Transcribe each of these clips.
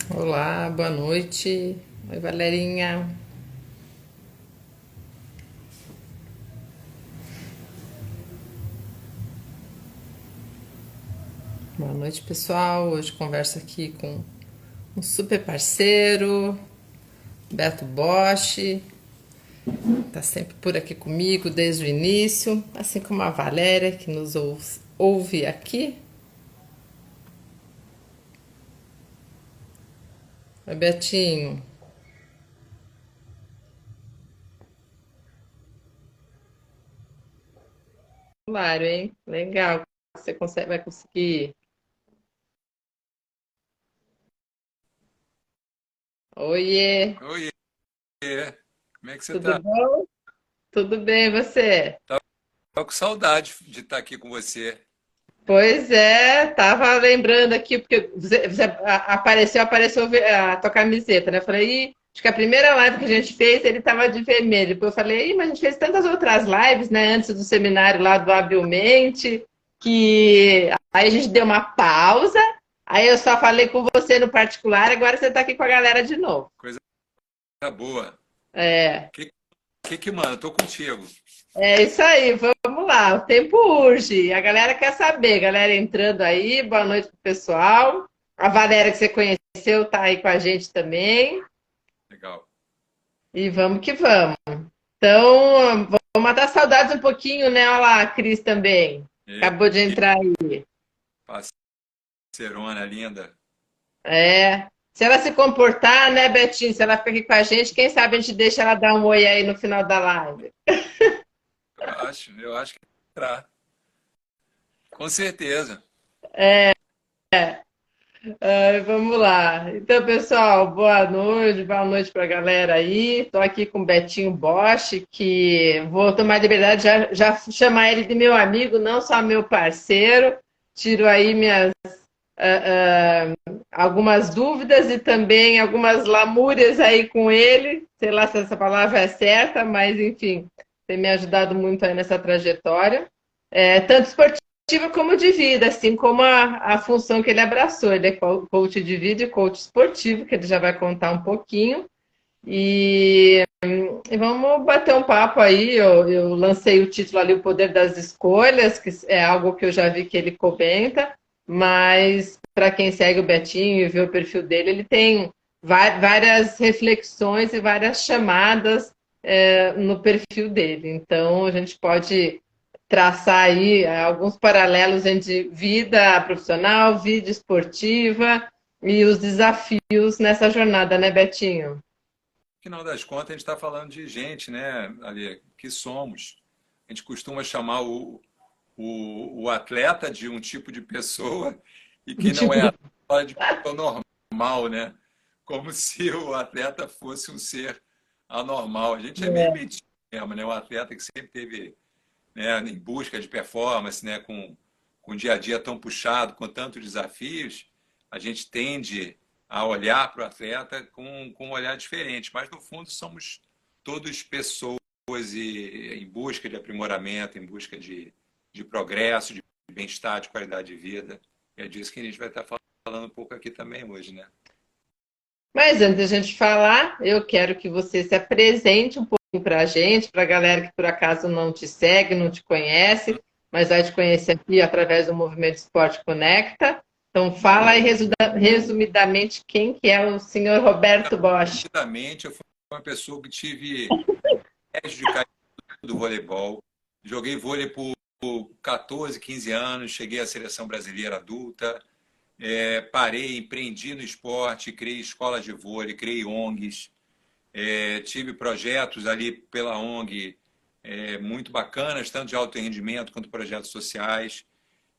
Olá, boa noite. Oi, Valerinha. Boa noite, pessoal. Hoje converso aqui com um super parceiro, Beto Bosch. Tá sempre por aqui comigo desde o início, assim como a Valéria, que nos ouve aqui. Oi, Betinho. Claro, hein? Legal. Você vai conseguir. Oiê, Oiê, como é que você tudo tá? bom? Tudo bem, e você? Tava com saudade de estar aqui com você. Pois é, tava lembrando aqui, porque apareceu a tua camiseta, né? Eu falei, ih, acho que a primeira live que a gente fez, ele tava de vermelho. Depois eu falei, ih, mas a gente fez tantas outras lives, né, antes do seminário lá do Habilmente, que aí a gente deu uma pausa, aí eu só falei com você no particular, agora você tá aqui com a galera de novo. Coisa boa. É, Que manda? Tô contigo. é isso aí, vamos lá, o tempo urge, a galera quer saber, galera entrando aí, boa noite pro pessoal. A Valéria que você conheceu tá aí com a gente também. Legal. E vamos que vamos. Então, vamos matar saudades um pouquinho, né? Olha lá, a Cris também. E, Acabou de e entrar aí. parcerona linda. É. Se ela se comportar, né, Betinho? Se ela ficar aqui com a gente, quem sabe a gente deixa ela dar um oi aí no final da live. Eu acho que entrar. Com certeza. Vamos lá. Então, pessoal, boa noite para a galera aí. Estou aqui com o Betinho Bosch, que vou tomar liberdade de já chamar ele de meu amigo, não só meu parceiro. Tiro aí minhas algumas dúvidas e também algumas lamúrias aí com ele. Sei lá se essa palavra é certa, mas enfim, tem me ajudado muito aí nessa trajetória. Tanto esportiva como de vida, assim como a função que ele abraçou. Ele é coach de vida e coach esportivo, que ele já vai contar um pouquinho. E vamos bater um papo aí. Eu lancei o título ali, O Poder das Escolhas, que é algo que eu já vi que ele comenta, mas para quem segue o Betinho e vê o perfil dele, ele tem várias reflexões e várias chamadas no perfil dele. Então a gente pode traçar aí alguns paralelos entre vida profissional, vida esportiva e os desafios nessa jornada, né, Betinho? Afinal das contas, a gente está falando de gente, né, ali, que somos. A gente costuma chamar o atleta de um tipo de pessoa e que não Tipo, é atleta de pessoa normal, né? Como se o atleta fosse um ser anormal. A gente é meio metido mesmo, né? Um atleta que sempre teve, né, em busca de performance, né, com o dia a dia tão puxado, com tantos desafios, a gente tende a olhar para o atleta com um olhar diferente, mas no fundo somos todos pessoas em busca de aprimoramento, em busca de progresso, de bem-estar, de qualidade de vida. E é disso que a gente vai estar falando um pouco aqui também hoje, né? mas antes da gente falar, eu quero que você se apresente um pouquinho para a gente, para a galera que por acaso não te segue, não te conhece, mas vai te conhecer aqui através do Movimento Esporte Conecta. Então, fala aí resumidamente quem que é o senhor Roberto Bosch. Rapidamente, eu fui uma pessoa que tive privilégio de cair do voleibol. Joguei vôlei por 14, 15 anos, cheguei à seleção brasileira adulta, parei, empreendi no esporte, criei escolas de vôlei, criei ONGs, tive projetos ali pela ONG muito bacanas, tanto de alto rendimento quanto projetos sociais,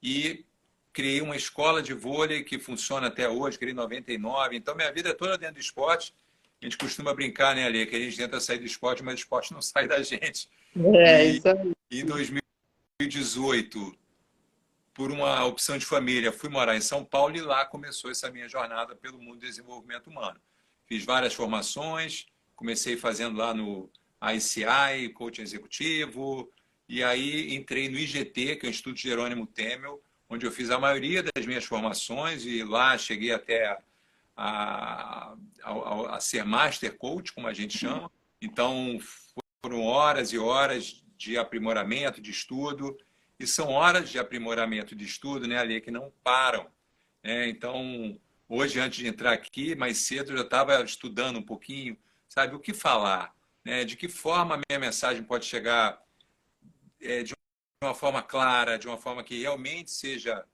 e criei uma escola de vôlei que funciona até hoje, criei em 99, então minha vida é toda dentro do esporte. A gente costuma brincar, né, Ale, que a gente tenta sair do esporte, mas o esporte não sai da gente. É, E isso aí. em 2018, por uma opção de família, fui morar em São Paulo e lá começou essa minha jornada pelo mundo do desenvolvimento humano. Fiz várias formações, comecei fazendo lá no ICI, coaching executivo, e aí entrei no IGT, que é o Instituto Jerônimo Temel, onde eu fiz a maioria das minhas formações e lá cheguei até a ser Master Coach, como a gente chama. Então, foram horas e horas de aprimoramento, de estudo, e são horas de aprimoramento de estudo, né, Ali, que não param. Né? Então, hoje, antes de entrar aqui, mais cedo, eu já estava estudando um pouquinho, sabe, o que falar, né? De que forma a minha mensagem pode chegar de uma forma clara, de uma forma que realmente seja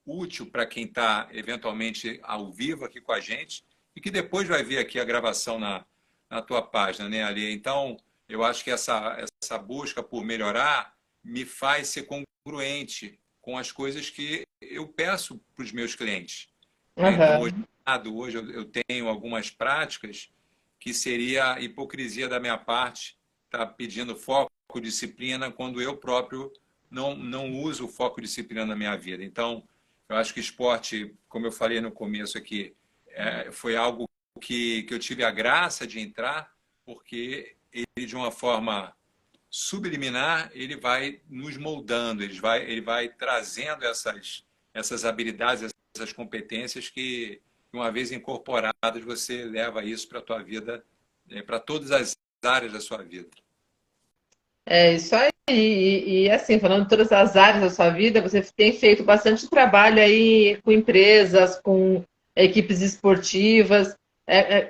útil para quem está eventualmente ao vivo aqui com a gente e que depois vai ver aqui a gravação na tua página, né, Ali? Então, eu acho que essa busca por melhorar me faz ser congruente com as coisas que eu peço para os meus clientes. Né? Então, Aham. hoje eu tenho algumas práticas que seria hipocrisia da minha parte estar pedindo foco, disciplina, quando eu próprio não uso o foco e disciplina na minha vida. Então, eu acho que esporte, como eu falei no começo aqui, foi algo que eu tive a graça de entrar, porque ele, de uma forma subliminar, ele vai nos moldando, ele vai trazendo essas habilidades, essas competências que, uma vez incorporadas, você leva isso para a tua vida, para todas as áreas da sua vida. É isso aí. E, assim, falando de todas as áreas da sua vida, você tem feito bastante trabalho aí com empresas, com equipes esportivas.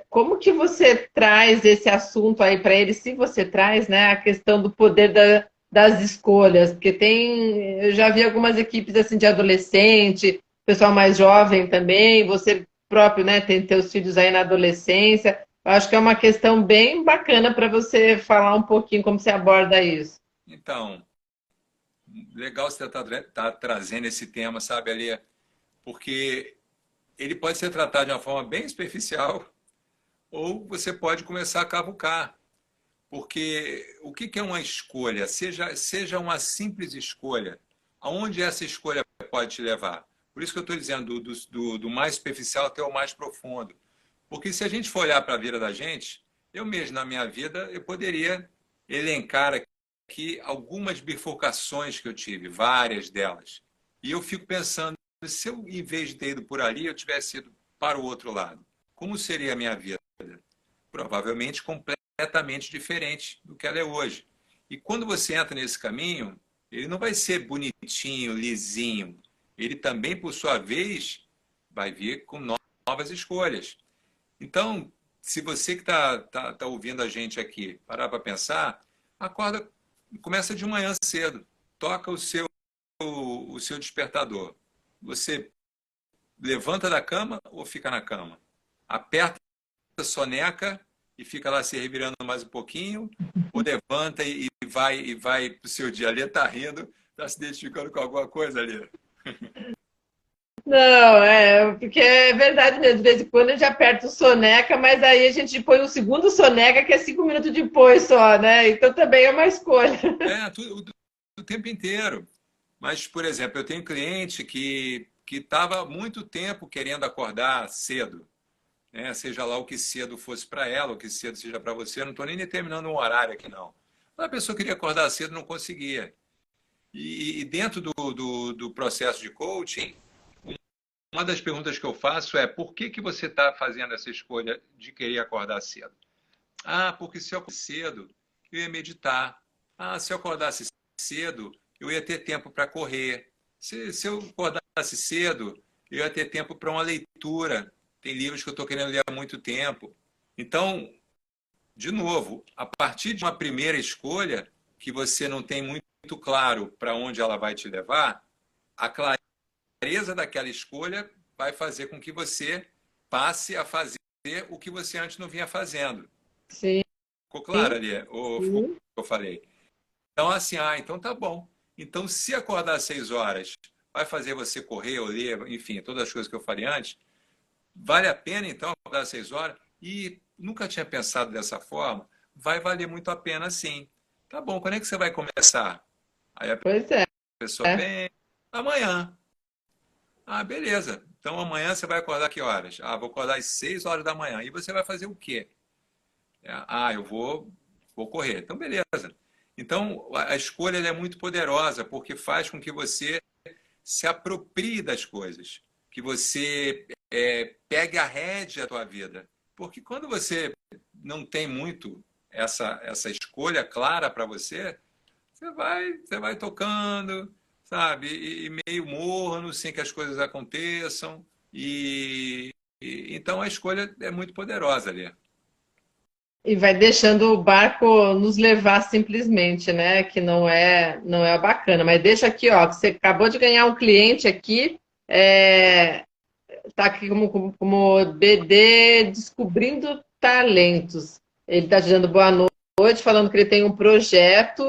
Como que você traz esse assunto aí para eles, se você traz, né, a questão do poder das escolhas? Porque eu já vi algumas equipes assim de adolescente, pessoal mais jovem também, você próprio, né, tem teus filhos aí na adolescência. Eu acho que é uma questão bem bacana para você falar um pouquinho como você aborda isso. Então, legal você tá trazendo esse tema, sabe, Ali? Porque ele pode ser tratado de uma forma bem superficial ou você pode começar a cavucar. Porque o que é uma escolha? Seja uma simples escolha. Aonde essa escolha pode te levar? Por isso que eu estou dizendo do mais superficial até o mais profundo. Porque se a gente for olhar para a vida da gente, eu mesmo na minha vida, eu poderia elencar aqui algumas bifurcações que eu tive, várias delas. E eu fico pensando, se eu, em vez de ter ido por ali, eu tivesse ido para o outro lado, como seria a minha vida? Provavelmente completamente diferente do que ela é hoje. E quando você entra nesse caminho, ele não vai ser bonitinho, lisinho. Ele também, por sua vez, vai vir com novas escolhas. Então, se você que tá ouvindo a gente aqui parar para pensar, acorda, começa de manhã cedo, toca o seu despertador. Você levanta da cama ou fica na cama? Aperta a soneca e fica lá se revirando mais um pouquinho, ou levanta e vai para o seu dia. Ali está rindo, está se identificando com alguma coisa ali. Não, porque é verdade mesmo. De vez em quando a gente aperta o soneca, mas aí a gente põe o segundo soneca, que é 5 minutos depois só, né? Então também é uma escolha. Tudo, o tempo inteiro. Mas, por exemplo, eu tenho cliente que estava há muito tempo querendo acordar cedo, né? Seja lá o que cedo fosse para ela, o que cedo seja para você, eu não estou nem determinando um horário aqui, não. A pessoa queria acordar cedo, não conseguia. E dentro do processo de coaching, uma das perguntas que eu faço é por que você está fazendo essa escolha de querer acordar cedo? Ah, porque se eu acordasse cedo, eu ia meditar. Ah, se eu acordasse cedo, eu ia ter tempo para correr. Se eu acordasse cedo, eu ia ter tempo para uma leitura. Tem livros que eu estou querendo ler há muito tempo. Então, de novo, a partir de uma primeira escolha, que você não tem muito claro para onde ela vai te levar, a clareza daquela escolha vai fazer com que você passe a fazer o que você antes não vinha fazendo. Sim, Ficou claro ali? Ou ficou o sim. que eu falei? Então, assim, então tá bom. Então, se acordar às 6 horas vai fazer você correr ou ler, enfim, todas as coisas que eu falei antes, vale a pena, então, acordar às 6 horas? E nunca tinha pensado dessa forma, vai valer muito a pena, sim. Tá bom, quando é que você vai começar? Aí a Pois é. pessoa, bem, amanhã. Ah, beleza. Então, amanhã você vai acordar que horas? Ah, vou acordar às 6 horas da manhã. E você vai fazer o quê? Eu vou correr. Então, beleza. Então, a escolha ela é muito poderosa, porque faz com que você se aproprie das coisas. que você pegue a rédea da tua vida. Porque quando você não tem muito essa escolha clara para você, você vai tocando, sabe? E meio morno, sem que as coisas aconteçam. Então a escolha é muito poderosa ali. E vai deixando o barco nos levar simplesmente, né? Que não é bacana. Mas deixa aqui, ó, que você acabou de ganhar um cliente aqui, tá aqui como BD Descobrindo Talentos. Ele está te dando boa noite, falando que ele tem um projeto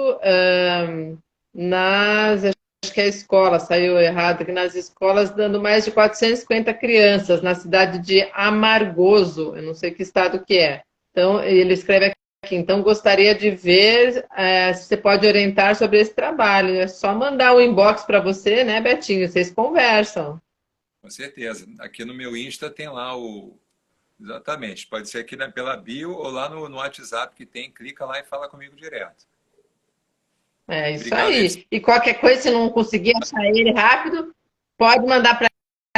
acho que é a escola, saiu errado aqui, nas escolas, dando mais de 450 crianças na cidade de Amargoso, eu não sei que estado que é. Então, ele escreve aqui, então gostaria de ver se você pode orientar sobre esse trabalho. É só mandar um inbox para você, né, Betinho? Vocês conversam. Com certeza. Aqui no meu Insta tem lá o. Exatamente. Pode ser aqui pela bio ou lá no WhatsApp que tem. Clica lá e fala comigo direto. É isso Obrigado, Edson. aí. E qualquer coisa, se não conseguir achar ele rápido, pode mandar para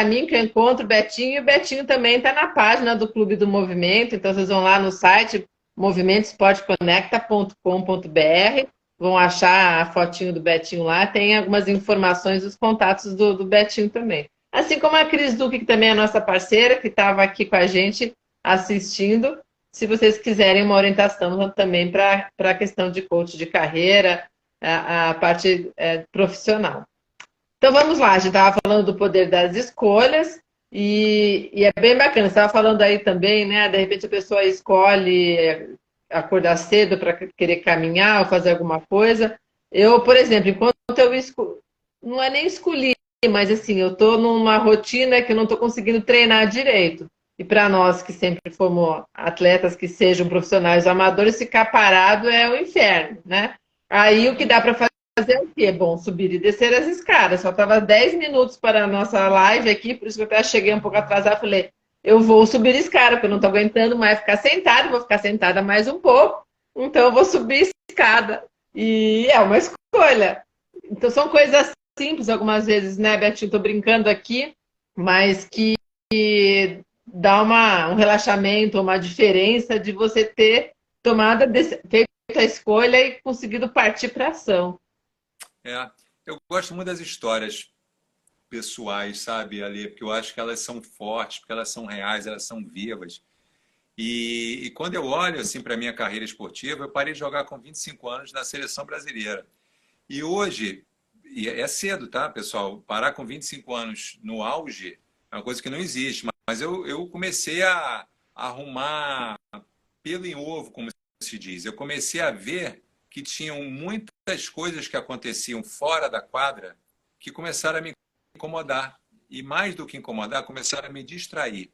mim que eu encontro o Betinho. E o Betinho também está na página do Clube do Movimento. Então, vocês vão lá no site movimentoesporteconecta.com.br, vão achar a fotinho do Betinho lá. Tem algumas informações dos contatos do Betinho também. Assim como a Cris Duque, que também é a nossa parceira, que estava aqui com a gente assistindo. Se vocês quiserem uma orientação também para a questão de coach de carreira, a parte profissional. Então vamos lá, a gente estava falando do poder das escolhas e é bem bacana. Você estava falando aí também, né? De repente a pessoa escolhe acordar cedo para querer caminhar ou fazer alguma coisa. Eu, por exemplo, enquanto eu não é nem escolhi, mas assim, eu estou numa rotina que eu não estou conseguindo treinar direito. E para nós que sempre fomos atletas que sejam profissionais ou amadores, ficar parado é o inferno, né? Aí o que dá para fazer é o quê? Bom, subir e descer as escadas. Só estava 10 minutos para a nossa live aqui, por isso que eu até cheguei um pouco atrasada. Falei, eu vou subir escada, porque eu não estou aguentando mais ficar sentada, vou ficar sentada mais um pouco, então eu vou subir escada. E é uma escolha. Então são coisas simples algumas vezes, né, Betinho? Estou brincando aqui, mas que dá um relaxamento, uma diferença de você ter feito a escolha e conseguido partir para a ação. Eu gosto muito das histórias pessoais, sabe, Ali? Porque eu acho que elas são fortes, porque elas são reais, elas são vivas. E quando eu olho assim para a minha carreira esportiva, eu parei de jogar com 25 anos na seleção brasileira. E hoje, e é cedo, tá, pessoal? Parar com 25 anos no auge é uma coisa que não existe. Mas eu comecei a arrumar pelo em ovo, como se diz. Eu comecei a ver que tinham muitas coisas que aconteciam fora da quadra que começaram a me incomodar. E mais do que incomodar, começaram a me distrair.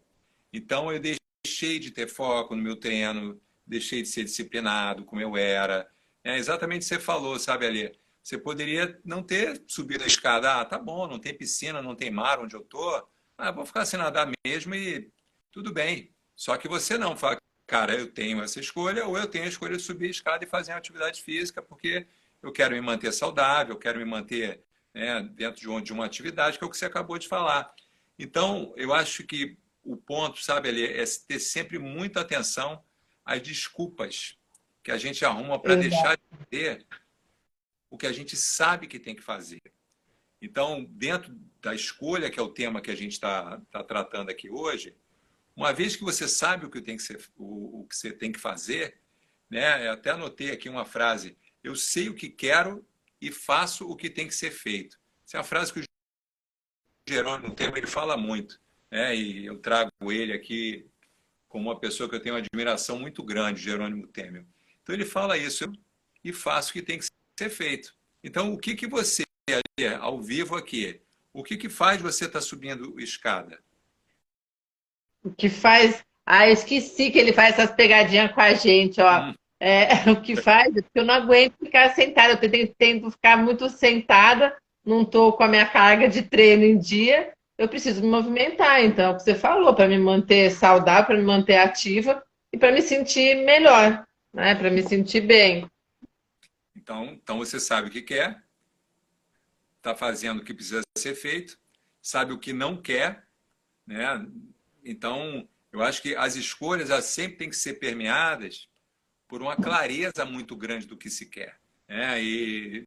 Então eu deixei de ter foco no meu treino, deixei de ser disciplinado como eu era. É exatamente o que você falou, sabe, Ali? Você poderia não ter subido a escada. Ah, tá bom, não tem piscina, não tem mar onde eu tô. Ah, vou ficar sem nadar mesmo e tudo bem. Só que você não fala, cara, eu tenho essa escolha ou eu tenho a escolha de subir a escada e fazer uma atividade física porque eu quero me manter saudável, eu quero me manter, né, dentro de uma atividade que é o que você acabou de falar. Então, eu acho que o ponto, sabe, Ali, é ter sempre muita atenção às desculpas que a gente arruma para deixar de ter o que a gente sabe que tem que fazer. Então, dentro da escolha, que é o tema que a gente está tratando aqui hoje, uma vez que você sabe o que tem que ser, o que você tem que fazer, né? Eu até anotei aqui uma frase: eu sei o que quero e faço o que tem que ser feito. Essa é uma frase que o Jerônimo Temer ele fala muito, né? E eu trago ele aqui como uma pessoa que eu tenho uma admiração muito grande, Jerônimo Temer. Então ele fala isso: eu e faço o que tem que ser feito. Então, o que você, ao vivo aqui, o que faz você estar subindo escada? O que faz. Ah, eu esqueci que ele faz essas pegadinhas com a gente, ó. O que faz é porque eu não aguento ficar sentada. Eu tento ficar muito sentada, não estou com a minha carga de treino em dia. Eu preciso me movimentar, então, é o que você falou, para me manter saudável, para me manter ativa e para me sentir melhor, né? Para me sentir bem. Então você sabe o que quer, está fazendo o que precisa ser feito, sabe o que não quer né? Então, eu acho que as escolhas elas sempre têm que ser permeadas por uma clareza muito grande do que se quer, né? E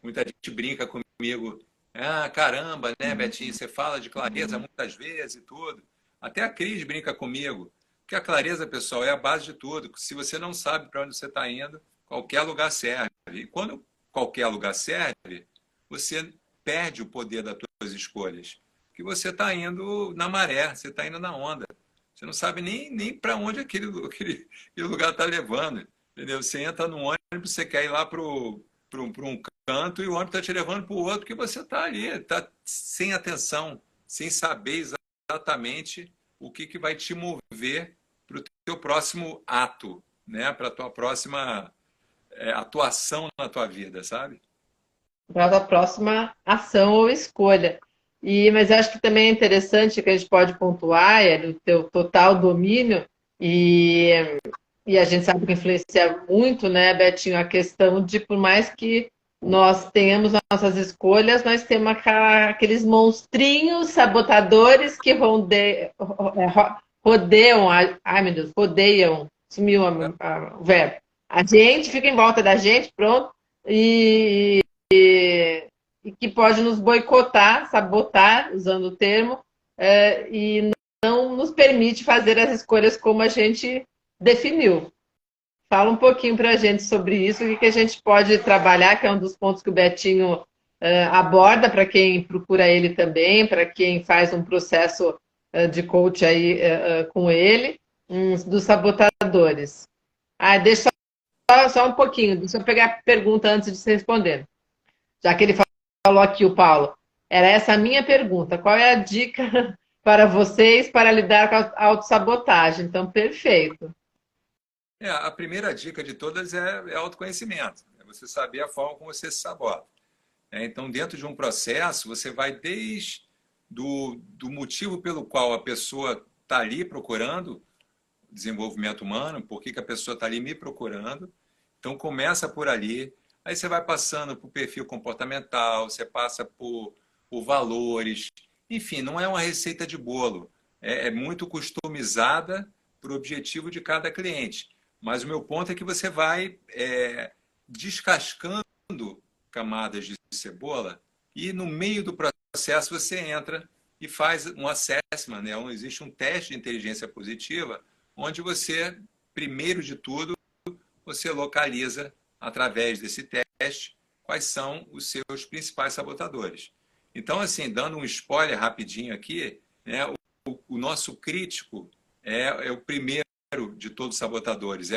muita gente brinca comigo, ah, caramba, né, Betinho, você fala de clareza muitas vezes e tudo. Até a Cris brinca comigo, porque a clareza, pessoal, é a base de tudo. Se você não sabe para onde você está indo, qualquer lugar serve. E quando qualquer lugar serve, você perde o poder das suas escolhas. Porque você está indo na maré, você está indo na onda. Você não sabe nem para onde aquele lugar está levando. Entendeu? Você entra num ônibus, você quer ir lá para um canto e o ônibus está te levando para o outro que você está ali, está sem atenção, sem saber exatamente o que vai te mover para o teu próximo ato, né? Para a tua próxima atuação na tua vida, sabe? Para a próxima ação ou escolha. Mas acho que também é interessante que a gente pode pontuar é o teu total domínio e, e a gente sabe que influencia muito, né, Betinho, a questão de por mais que nós tenhamos nossas escolhas, nós temos aqueles monstrinhos sabotadores que rodeiam, ai meu Deus, rodeiam, sumiu o verbo. A gente fica em volta da gente, pronto, e e que pode nos boicotar, sabotar, usando o termo, e não nos permite fazer as escolhas como a gente definiu. Fala um pouquinho para a gente sobre isso, o que a gente pode trabalhar, que é um dos pontos que o Betinho aborda para quem procura ele também, para quem faz um processo de coach aí com ele, dos sabotadores. Deixa só um pouquinho, deixa eu pegar a pergunta antes de você responder. Já que ele falou aqui, o Paulo, era essa a minha pergunta. Qual é a dica para vocês para lidar com a autossabotagem? Então, perfeito. A primeira dica de todas é autoconhecimento. É você saber a forma como você se sabota. Então, dentro de um processo, você vai desde do motivo pelo qual a pessoa está ali procurando desenvolvimento humano, por que a pessoa está ali me procurando. Então, começa por ali. Aí você vai passando por perfil comportamental, você passa por valores. Enfim, não é uma receita de bolo. É muito customizada para o objetivo de cada cliente. Mas o meu ponto é que você vai descascando camadas de cebola e no meio do processo você entra e faz um assessment, né? Existe um teste de inteligência positiva onde você, primeiro de tudo, você localiza através desse teste quais são os seus principais sabotadores. Então, assim, dando um spoiler rapidinho aqui, né, o nosso crítico é o primeiro de todos os sabotadores.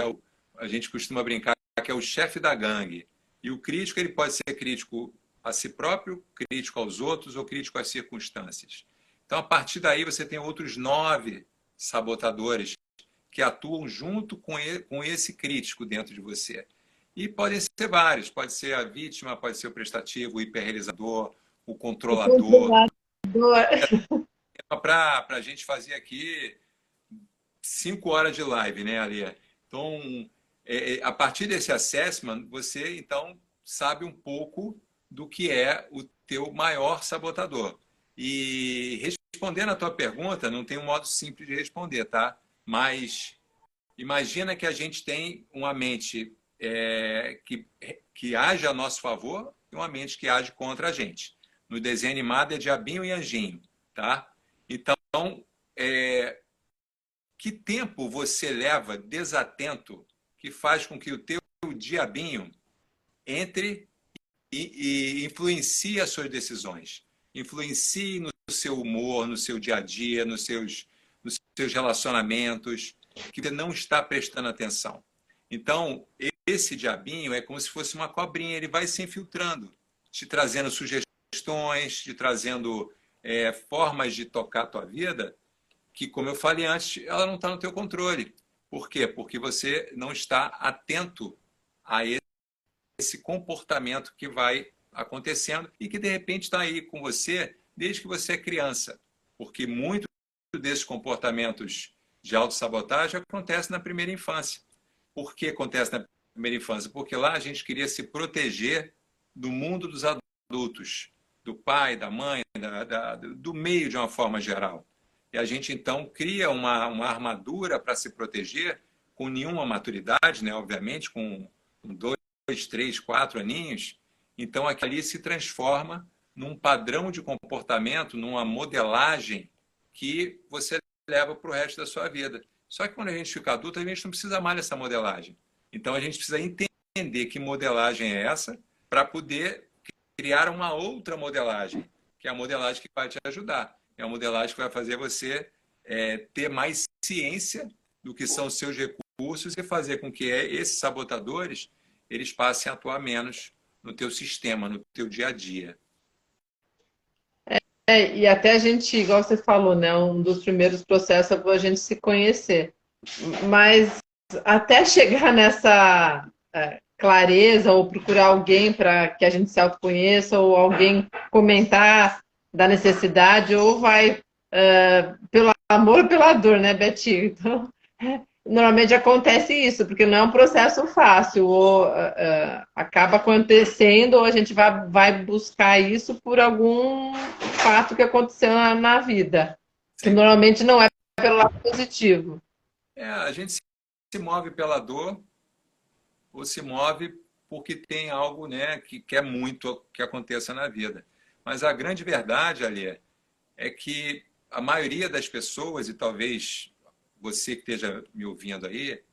A gente costuma brincar que é o chefe da gangue. E o crítico ele pode ser crítico a si próprio, crítico aos outros ou crítico às circunstâncias. Então, a partir daí, você tem outros 9 sabotadores que atuam junto com esse crítico dentro de você. E podem ser vários, pode ser a vítima, pode ser o prestativo, o hiperrealizador, o controlador. Para a gente fazer aqui 5 horas de live, né, Alia? Então, a partir desse assessment, você, então, sabe um pouco do que é o teu maior sabotador. E respondendo a tua pergunta, não tem um modo simples de responder, tá? Mas imagina que a gente tem uma mente que age a nosso favor e uma mente que age contra a gente. No desenho animado é diabinho e anjinho, tá? Então, que tempo você leva desatento que faz com que o teu diabinho entre e influencie as suas decisões? Influencie no seu humor, no seu dia a dia, nos seus relacionamentos, que você não está prestando atenção. Então, esse diabinho é como se fosse uma cobrinha, ele vai se infiltrando, te trazendo sugestões, te trazendo formas de tocar a tua vida, que, como eu falei antes, ela não está no teu controle. Por quê? Porque você não está atento a esse comportamento que vai acontecendo e que, de repente, está aí com você desde que você é criança. Porque muitos desses comportamentos de autossabotagem acontecem na primeira infância. Por que acontece na primeira infância? Porque lá a gente queria se proteger do mundo dos adultos, do pai, da mãe, do meio de uma forma geral. E a gente, então, cria uma armadura para se proteger com nenhuma maturidade, né? Obviamente, com 2, 3, 4 aninhos. Então, aquilo ali se transforma num padrão de comportamento, numa modelagem que você leva para o resto da sua vida. Só que quando a gente fica adulto, a gente não precisa mais dessa modelagem. Então, a gente precisa entender que modelagem é essa para poder criar uma outra modelagem, que é a modelagem que vai te ajudar. É a modelagem que vai fazer você ter mais ciência do que são os seus recursos e fazer com que esses sabotadores eles passem a atuar menos no teu sistema, no teu dia a dia. E até a gente, igual você falou, né? Um dos primeiros processos é a gente se conhecer. Mas até chegar nessa clareza ou procurar alguém para que a gente se autoconheça ou alguém comentar da necessidade ou vai pelo amor ou pela dor, né, Betinho? Então, normalmente acontece isso, porque não é um processo fácil, ou acaba acontecendo, ou a gente vai buscar isso por algum fato que aconteceu na vida, que Sim. normalmente não é pelo lado positivo. A gente se move pela dor ou se move porque tem algo, né, que quer muito que aconteça na vida. Mas a grande verdade, Ali, é que a maioria das pessoas, e talvez você que esteja me ouvindo aí,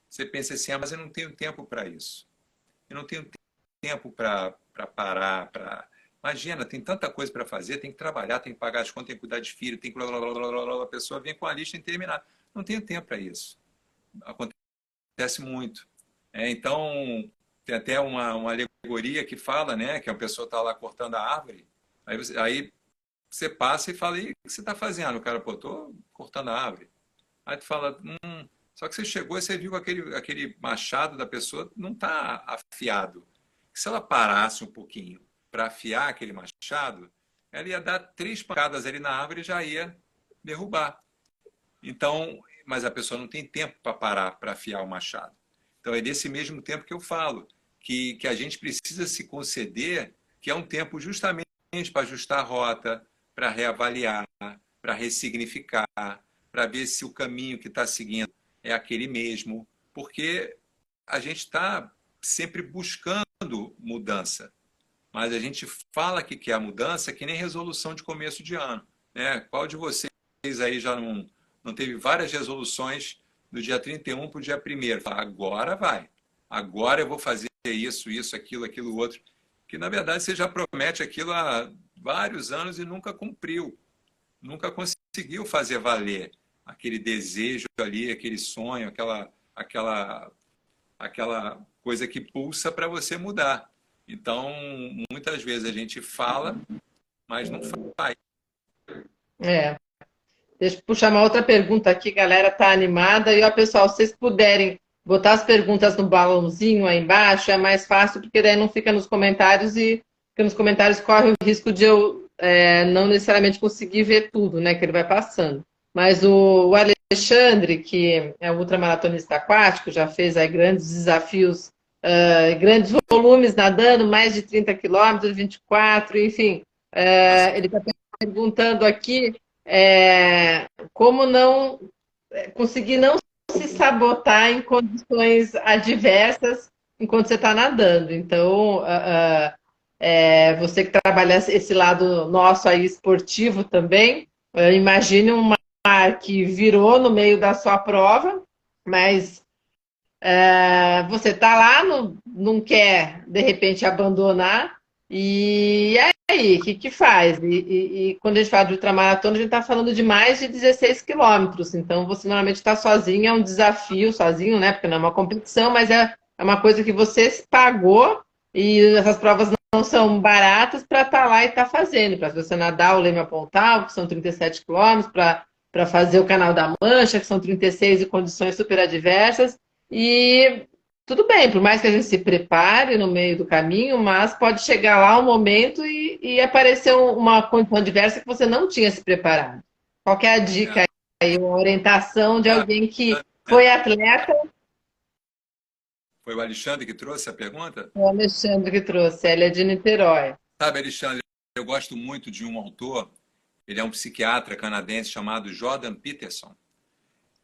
você pensa assim, mas eu não tenho tempo para isso. Eu não tenho tempo para parar, para... Imagina, tem tanta coisa para fazer, tem que trabalhar, tem que pagar as contas, tem que cuidar de filho, tem que... A pessoa vem com a lista interminável. Não tenho tempo para isso. Acontece muito. Então, tem até uma alegoria que fala, né, que a pessoa está lá cortando a árvore, aí você passa e fala, e o que você está fazendo? O cara, pô, estou cortando a árvore. Aí tu fala, só que você chegou e você viu que aquele machado da pessoa não está afiado. Se ela parasse um pouquinho para afiar aquele machado, ela ia dar 3 pancadas ali na árvore e já ia derrubar. Então, mas a pessoa não tem tempo para parar para afiar o machado. Então é desse mesmo tempo que eu falo, que a gente precisa se conceder, que é um tempo justamente para ajustar a rota, para reavaliar, para ressignificar, para ver se o caminho que está seguindo é aquele mesmo, porque a gente está sempre buscando mudança, mas a gente fala que quer a mudança que nem resolução de começo de ano, né? Qual de vocês aí já não teve várias resoluções do dia 31 para o dia 1º? Agora vai, agora eu vou fazer isso, aquilo, outro, que na verdade você já promete aquilo há vários anos e nunca cumpriu, nunca conseguiu fazer valer aquele desejo ali, aquele sonho, aquela coisa que pulsa para você mudar. Então, muitas vezes a gente fala, mas não faz. É. Deixa eu puxar uma outra pergunta aqui, galera tá animada. E, ó, pessoal, se vocês puderem botar as perguntas no balãozinho aí embaixo, é mais fácil, porque daí não fica nos comentários e porque nos comentários corre o risco de eu não necessariamente conseguir ver tudo, né, que ele vai passando. Mas o Alexandre, que é um ultramaratonista aquático, já fez aí grandes desafios, grandes volumes nadando, mais de 30 quilômetros, 24, enfim. Ele está perguntando aqui como não conseguir não se sabotar em condições adversas enquanto você está nadando. Então, você que trabalha esse lado nosso aí esportivo também, imagine um mar que virou no meio da sua prova, mas você está lá, não quer de repente abandonar, e aí, o que faz? E quando a gente fala de ultramaratona, a gente está falando de mais de 16 quilômetros. Então, você normalmente está sozinho, é um desafio, sozinho, né? Porque não é uma competição, mas é uma coisa que você pagou e essas provas não são baratas para estar lá e estar fazendo. Para você nadar o Leme Pontal, que são 37 quilômetros, para fazer o Canal da Mancha, que são 36 em condições super adversas. E tudo bem, por mais que a gente se prepare no meio do caminho, mas pode chegar lá um momento e aparecer uma condição adversa que você não tinha se preparado. Qual que é a dica aí, uma orientação de alguém que foi atleta? Foi o Alexandre que trouxe a pergunta? O Alexandre que trouxe, ele é de Niterói. Sabe, Alexandre, eu gosto muito de um autor, Ele é um psiquiatra canadense chamado Jordan Peterson.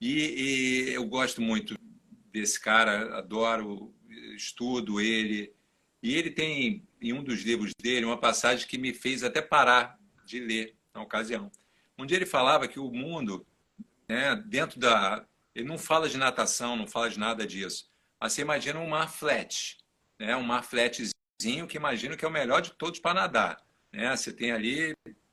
E eu gosto muito desse cara, adoro, estudo ele. E ele tem, em um dos livros dele, uma passagem que me fez até parar de ler na ocasião. Um dia ele falava que o mundo, né, dentro da... Ele não fala de natação, não fala de nada disso. Mas você imagina um mar flat, né? Um mar flatzinho que imagino que é o melhor de todos para nadar, né? Você tem ali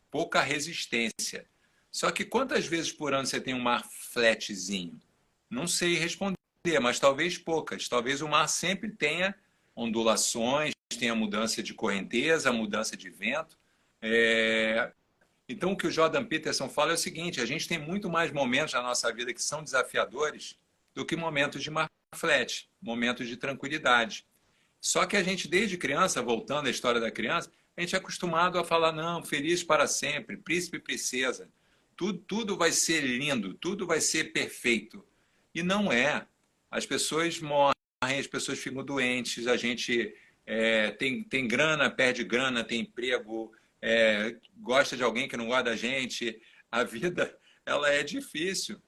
pouca resistência. Só que quantas vezes por ano você tem um mar flatzinho? Não sei responder, mas talvez poucas. Talvez o mar sempre tenha ondulações, tenha mudança de correnteza, mudança de vento. Então, o que o Jordan Peterson fala é o seguinte: a gente tem muito mais momentos na nossa vida que são desafiadores do que momentos de mar flat, momentos de tranquilidade. Só que a gente, desde criança, voltando à história da criança, a gente é acostumado a falar, não, feliz para sempre, príncipe e princesa, tudo vai ser lindo, tudo vai ser perfeito. E não é. As pessoas morrem, as pessoas ficam doentes, a gente tem grana, perde grana, tem emprego, gosta de alguém que não gosta da gente. A vida, ela é difícil.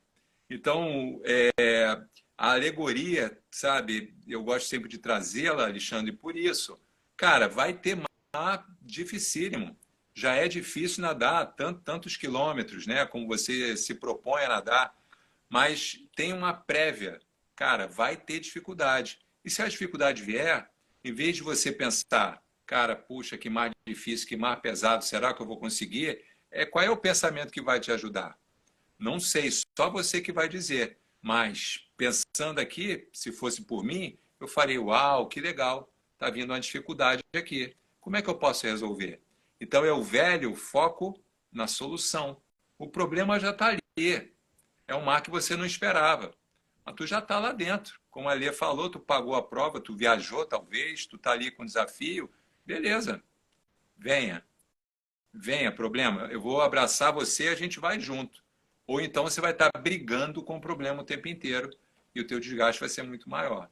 Então, a alegoria, sabe, eu gosto sempre de trazê-la, Alexandre, por isso. Cara, vai ter mar dificílimo. Já é difícil nadar tantos quilômetros, né, como você se propõe a nadar, mas tem uma prévia. Cara, vai ter dificuldade. E se a dificuldade vier, em vez de você pensar, cara, puxa, que mar difícil, que mar pesado, será que eu vou conseguir? Qual é o pensamento que vai te ajudar? Não sei, só você que vai dizer. Mas pensando aqui, se fosse por mim, eu faria, uau, que legal, está vindo uma dificuldade aqui. Como é que eu posso resolver? Então é o velho foco na solução. O problema já está ali. É um mar que você não esperava. Mas tu já está lá dentro. Como a Lê falou, tu pagou a prova, tu viajou talvez, tu está ali com desafio. Beleza, venha. Venha, problema. Eu vou abraçar você e a gente vai junto. Ou então você vai estar brigando com o problema o tempo inteiro e o teu desgaste vai ser muito maior.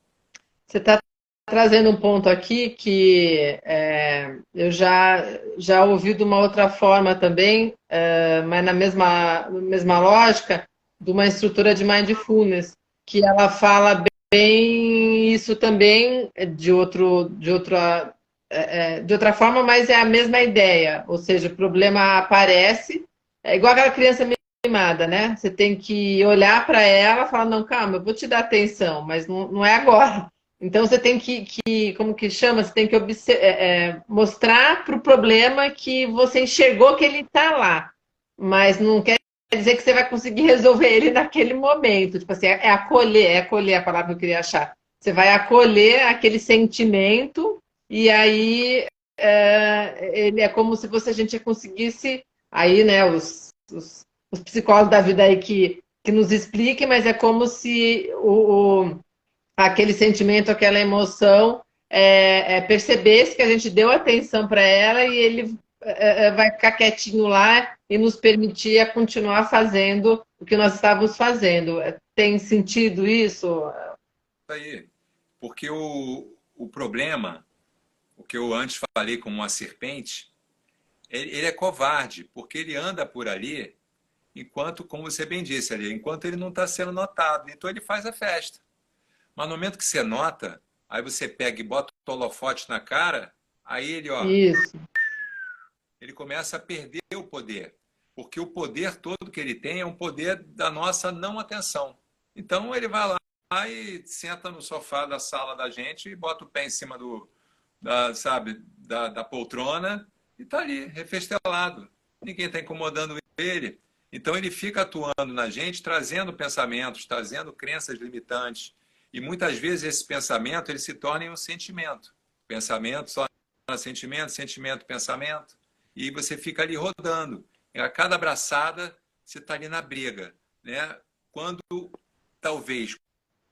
Você está trazendo um ponto aqui que eu já ouvi de uma outra forma também, mas na mesma lógica, de uma instrutora de mindfulness, que ela fala bem isso também de outra forma, mas é a mesma ideia. Ou seja, o problema aparece, é igual aquela criança mimada, né? Você tem que olhar para ela e falar, não, calma, eu vou te dar atenção, mas não é agora. Então você tem como que chama? Você tem que mostrar para o problema que você enxergou que ele está lá, mas não quer dizer que você vai conseguir resolver ele naquele momento. Tipo assim, é acolher a palavra que eu queria achar. Você vai acolher aquele sentimento e aí ele é como se a gente conseguisse aí, né? Os psicólogos da vida aí que nos expliquem, mas é como se aquele sentimento, aquela emoção, percebesse que a gente deu atenção para ela e ele vai ficar quietinho lá e nos permitir continuar fazendo o que nós estávamos fazendo. Tem sentido isso? Aí, porque o problema, o que eu antes falei como uma serpente, ele é covarde, porque ele anda por ali enquanto, como você bem disse ali, enquanto ele não está sendo notado. Então ele faz a festa. Mas no momento que você nota, aí você pega e bota o holofote na cara, aí ele, ó, Isso. ele começa a perder o poder. Porque o poder todo que ele tem é um poder da nossa não atenção. Então ele vai lá e senta no sofá da sala da gente e bota o pé em cima da poltrona e está ali, refestelado. Ninguém está incomodando ele. Então ele fica atuando na gente, trazendo pensamentos, trazendo crenças limitantes. E muitas vezes esse pensamento ele se torna um sentimento. Pensamento só sentimento, sentimento, pensamento. E você fica ali rodando. E a cada abraçada, você está ali na briga. Né? Quando talvez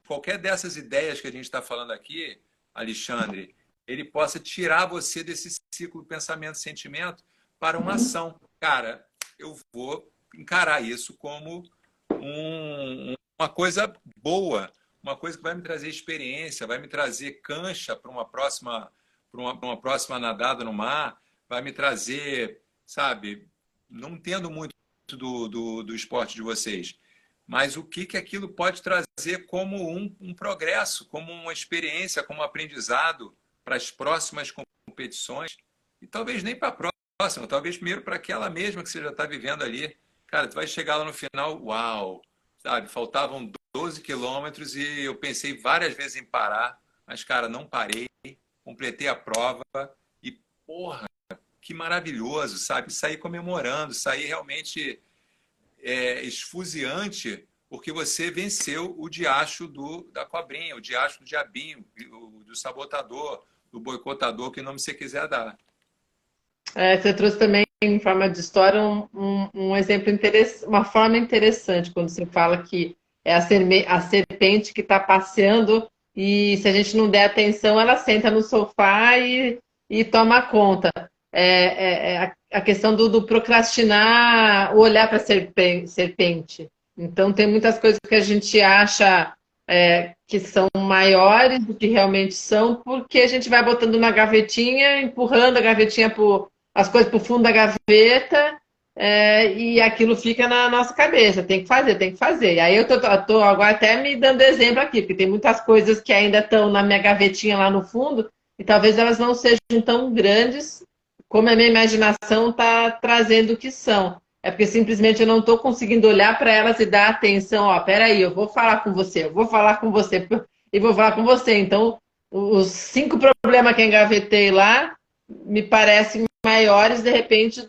qualquer dessas ideias que a gente está falando aqui, Alexandre, ele possa tirar você desse ciclo pensamento-sentimento para uma ação. Cara, eu vou encarar isso como uma coisa boa, uma coisa que vai me trazer experiência, vai me trazer cancha para uma próxima nadada no mar, vai me trazer, sabe, não entendo muito do esporte de vocês, mas o que aquilo pode trazer como um progresso, como uma experiência, como um aprendizado para as próximas competições, e talvez nem para a próxima, talvez primeiro para aquela mesma que você já está vivendo ali. Cara, tu vai chegar lá no final, uau, sabe? Faltavam 12 quilômetros e eu pensei várias vezes em parar, mas, cara, não parei, completei a prova e, porra, que maravilhoso, sabe? Sair comemorando, sair realmente esfuziante, porque você venceu o diacho da cobrinha, o diacho do diabinho, do sabotador, do boicotador, que nome você quiser dar. Você trouxe também, em forma de história, um exemplo interessante, uma forma interessante, quando você fala que é a serpente que está passeando e se a gente não der atenção, ela senta no sofá e toma conta. A questão do procrastinar, o olhar para a serpente. Então, tem muitas coisas que a gente acha que são maiores do que realmente são, porque a gente vai botando na gavetinha, empurrando a gavetinha as coisas para o fundo da gaveta, e aquilo fica na nossa cabeça. Tem que fazer, tem que fazer. E aí eu tô agora até me dando exemplo aqui, porque tem muitas coisas que ainda estão na minha gavetinha lá no fundo, e talvez elas não sejam tão grandes como a minha imaginação está trazendo que são. É porque simplesmente eu não estou conseguindo olhar para elas e dar atenção. Ó, peraí, eu vou falar com você, eu vou falar com você, e vou falar com você. Então, os 5 problemas que eu engavetei lá me parecem maiores, de repente,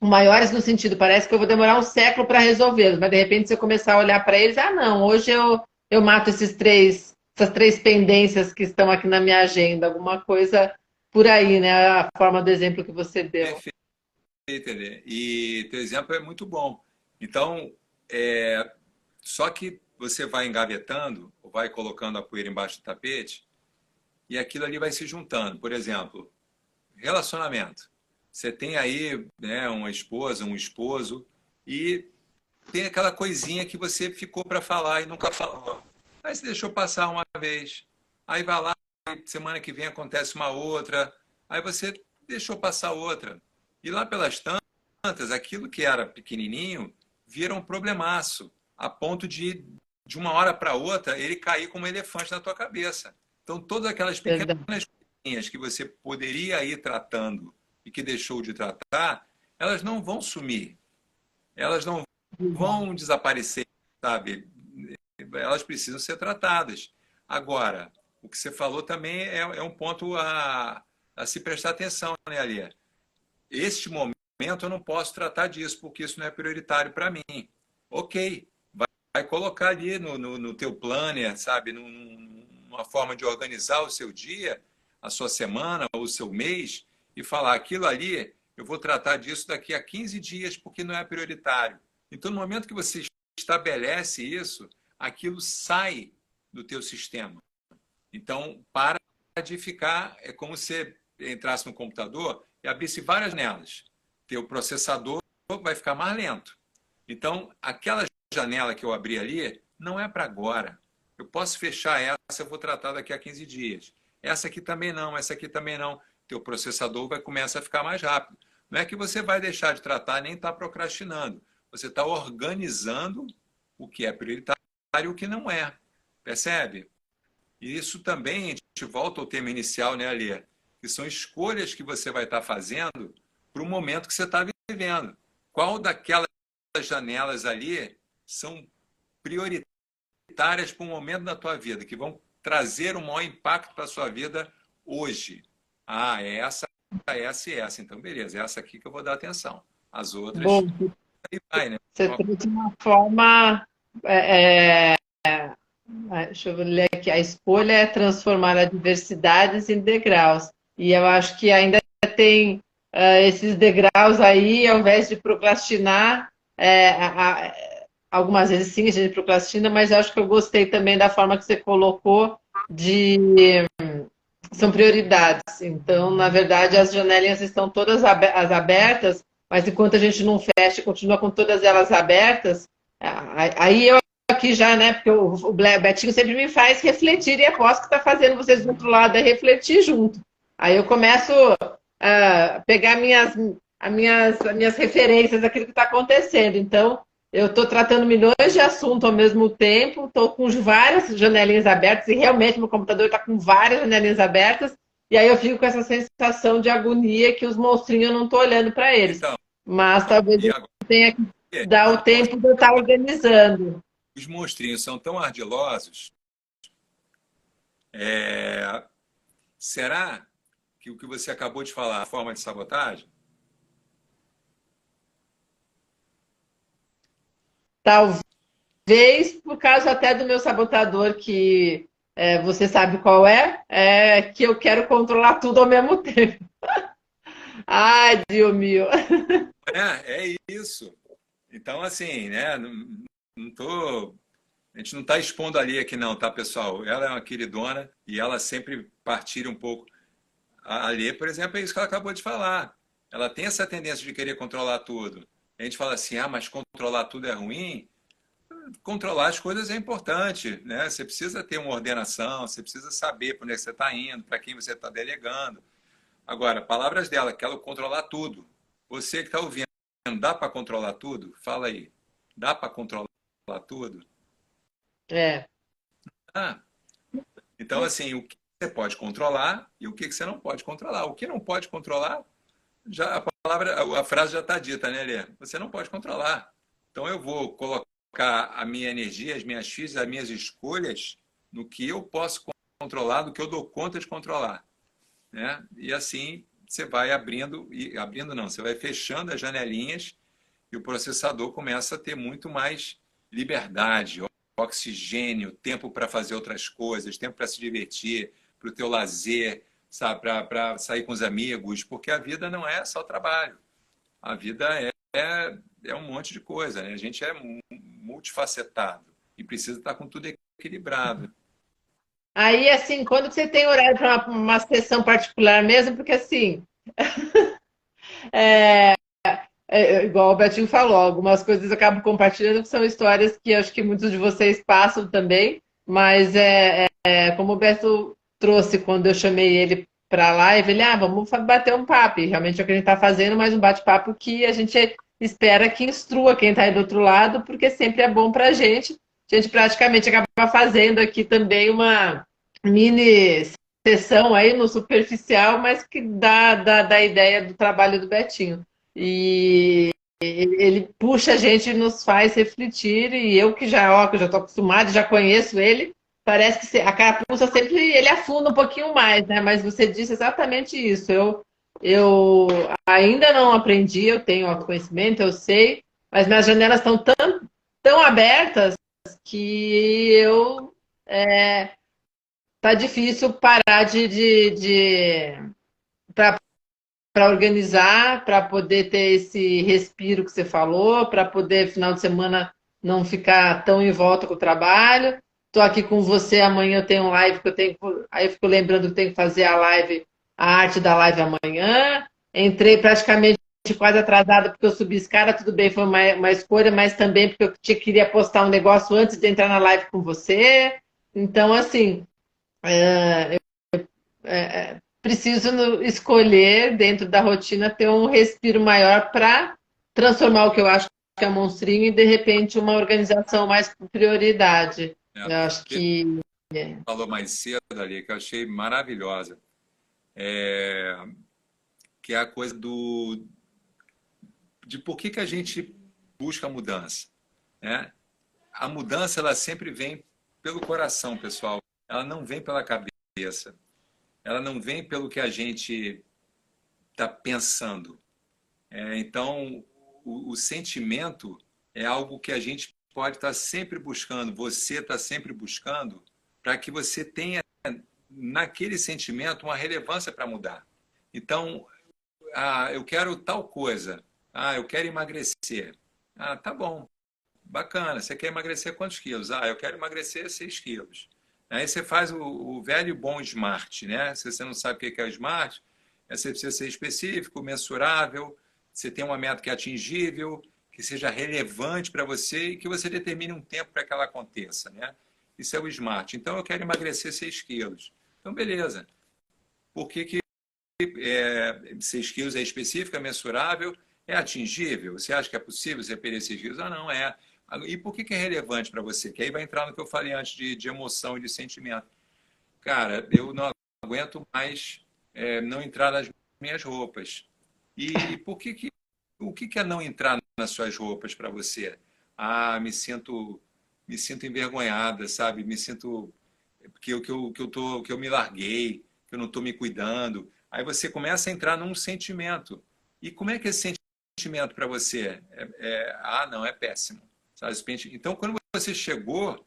maiores no sentido, parece que eu vou demorar um século para resolvê-los, mas de repente, se eu começar a olhar para eles, não, hoje eu mato essas 3 pendências que estão aqui na minha agenda, alguma coisa por aí, né? A forma do exemplo que você deu. Perfeito, Elê. E teu exemplo é muito bom. Então, só que você vai engavetando, ou vai colocando a poeira embaixo do tapete, e aquilo ali vai se juntando. Por exemplo, relacionamento. Você tem aí, né, uma esposa, um esposo, e tem aquela coisinha que você ficou para falar e nunca falou. Aí você deixou passar uma vez. Aí vai lá, semana que vem acontece uma outra. Aí você deixou passar outra. E lá pelas tantas, aquilo que era pequenininho vira um problemaço, a ponto de uma hora para outra, ele cair como um elefante na tua cabeça. Então, todas aquelas pequenas coisinhas que você poderia ir tratando e que deixou de tratar, elas não vão sumir. Elas não vão desaparecer, sabe? Elas precisam ser tratadas. Agora, o que você falou também é um ponto a se prestar atenção, né, Alia? Este momento eu não posso tratar disso, porque isso não é prioritário para mim. Ok, vai colocar ali no teu planner, sabe? Uma forma de organizar o seu dia, a sua semana, ou o seu mês, e falar aquilo ali, eu vou tratar disso daqui a 15 dias, porque não é prioritário. Então, no momento que você estabelece isso, aquilo sai do teu sistema. Então, para de ficar, é como se entrasse no computador e abrisse várias janelas. Teu processador vai ficar mais lento. Então, aquela janela que eu abri ali não é para agora. Eu posso fechar essa, eu vou tratar daqui a 15 dias. Essa aqui também não, essa aqui também não. Teu processador vai começar a ficar mais rápido. Não é que você vai deixar de tratar nem está procrastinando. Você está organizando o que é prioritário e o que não é. Percebe? E isso também, a gente volta ao tema inicial, né, Alê? Que são escolhas que você vai estar fazendo para o momento que você está vivendo. Qual daquelas janelas ali são prioritárias para um momento da tua vida, que vão trazer um maior impacto para a sua vida hoje? É essa e essa. Então, beleza, é essa aqui que eu vou dar atenção. As outras, bom, aí vai, né? Você trouxe de uma forma... deixa eu ler aqui. A escolha é transformar adversidades em degraus. E eu acho que ainda tem esses degraus aí, ao invés de procrastinar, algumas vezes sim a gente procrastina, mas eu acho que eu gostei também da forma que você colocou são prioridades. Então, na verdade, as janelinhas estão todas abertas, mas enquanto a gente não fecha, continua com todas elas abertas, aí eu aqui já, né, porque o Betinho sempre me faz refletir, e aposto que está fazendo vocês do outro lado refletir junto. Aí eu começo pegar as minhas referências daquilo que está acontecendo. Então, eu estou tratando milhões de assuntos ao mesmo tempo, estou com várias janelinhas abertas, e realmente meu computador está com várias janelinhas abertas, e aí eu fico com essa sensação de agonia que os monstrinhos eu não estou olhando para eles. Então, Mas talvez e eu agora, tenha que dar o tempo de eu estar organizando. os monstrinhos são tão ardilosos, é, será que o que você acabou de falar, a forma de sabotagem? Talvez por causa até do meu sabotador, que você sabe qual é que eu quero controlar tudo ao mesmo tempo. Ai, Dio mio. É isso. Então, assim, né? Não tô, a gente não está expondo ali aqui, não, tá, pessoal? Ela é uma queridona e ela sempre partilha um pouco. A Alê, por exemplo, é isso que ela acabou de falar. Ela tem essa tendência de querer controlar tudo. A gente fala assim, mas controlar tudo é ruim? Controlar as coisas é importante, né? Você precisa ter uma ordenação, você precisa saber para onde é que você está indo, para quem você está delegando. Agora, palavras dela, que ela controlar tudo. Você que está ouvindo, dá para controlar tudo? Fala aí. Dá para controlar tudo? É. Ah, então, assim, o que você pode controlar e o que você não pode controlar. O que não pode controlar, já a palavra, a frase já está dita, né, Lê? Você não pode controlar. Então, eu vou colocar a minha energia, as minhas fichas, as minhas escolhas no que eu posso controlar, do que eu dou conta de controlar, né? E assim você vai abrindo e abrindo não, você vai fechando as janelinhas e o processador começa a ter muito mais liberdade, oxigênio, tempo para fazer outras coisas, tempo para se divertir, para o teu lazer, sabe, para sair com os amigos, porque a vida não é só trabalho. A vida é um monte de coisa, né? A gente é multifacetado e precisa estar com tudo equilibrado. Aí, assim, quando você tem horário para uma sessão particular mesmo, porque assim, igual o Betinho falou, algumas coisas eu acabo compartilhando que são histórias que acho que muitos de vocês passam também, mas como o Beto trouxe quando eu chamei ele para a live, ele, vamos bater um papo, e realmente é o que a gente está fazendo, mas um bate-papo que a gente espera que instrua quem está aí do outro lado, porque sempre é bom para a gente. A gente praticamente acaba fazendo aqui também uma mini sessão aí no superficial, mas que dá ideia do trabalho do Betinho. E ele puxa a gente e nos faz refletir, e eu que já estou acostumado, já conheço ele, parece que a carapuça sempre ele afunda um pouquinho mais, né? Mas você disse exatamente isso. Eu ainda não aprendi, eu tenho autoconhecimento, eu sei, mas minhas janelas estão tão abertas que tá difícil parar para organizar, para poder ter esse respiro que você falou, para poder, final de semana, não ficar tão em volta com o trabalho. Estou aqui com você, amanhã eu tenho um live que eu tenho. Aí eu fico lembrando que tenho que fazer a live, a arte da live amanhã. Entrei praticamente quase atrasada porque eu subi escada, tudo bem, foi uma escolha, mas também porque eu queria postar um negócio antes de entrar na live com você. Então, assim, preciso escolher dentro da rotina ter um respiro maior para transformar o que eu acho que é um monstrinho e de repente uma organização mais com prioridade. Né? Eu acho que Falou mais cedo ali, que eu achei maravilhosa, que é a coisa de por que a gente busca a mudança, né? A mudança ela sempre vem pelo coração, pessoal. Ela não vem pela cabeça. Ela não vem pelo que a gente está pensando. Então, o sentimento é algo que a gente pode estar sempre buscando, você está sempre buscando, para que você tenha naquele sentimento uma relevância para mudar. Então, eu quero tal coisa. Eu quero emagrecer. Tá bom, bacana. Você quer emagrecer quantos quilos? Eu quero emagrecer 6 quilos. Aí você faz o velho e bom SMART, né? Se você não sabe o que é o SMART, você precisa ser específico, mensurável, você tem uma meta que é atingível, que seja relevante para você e que você determine um tempo para que ela aconteça, né? Isso é o SMART. Então, eu quero emagrecer 6 quilos. Então, beleza. Por que 6 quilos é específica, mensurável, é atingível? Você acha que é possível você perder 6 quilos? Ah, não, é. E por que é relevante para você? Que aí vai entrar no que eu falei antes de emoção e de sentimento. Cara, eu não aguento mais não entrar nas minhas roupas. E o que é não entrar nas suas roupas para você? Ah, me sinto envergonhada, sabe? Me sinto que eu me larguei, que eu não estou me cuidando. Aí você começa a entrar num sentimento. E como é que é esse sentimento para você? Não, é péssimo. Sabe? Então, quando você chegou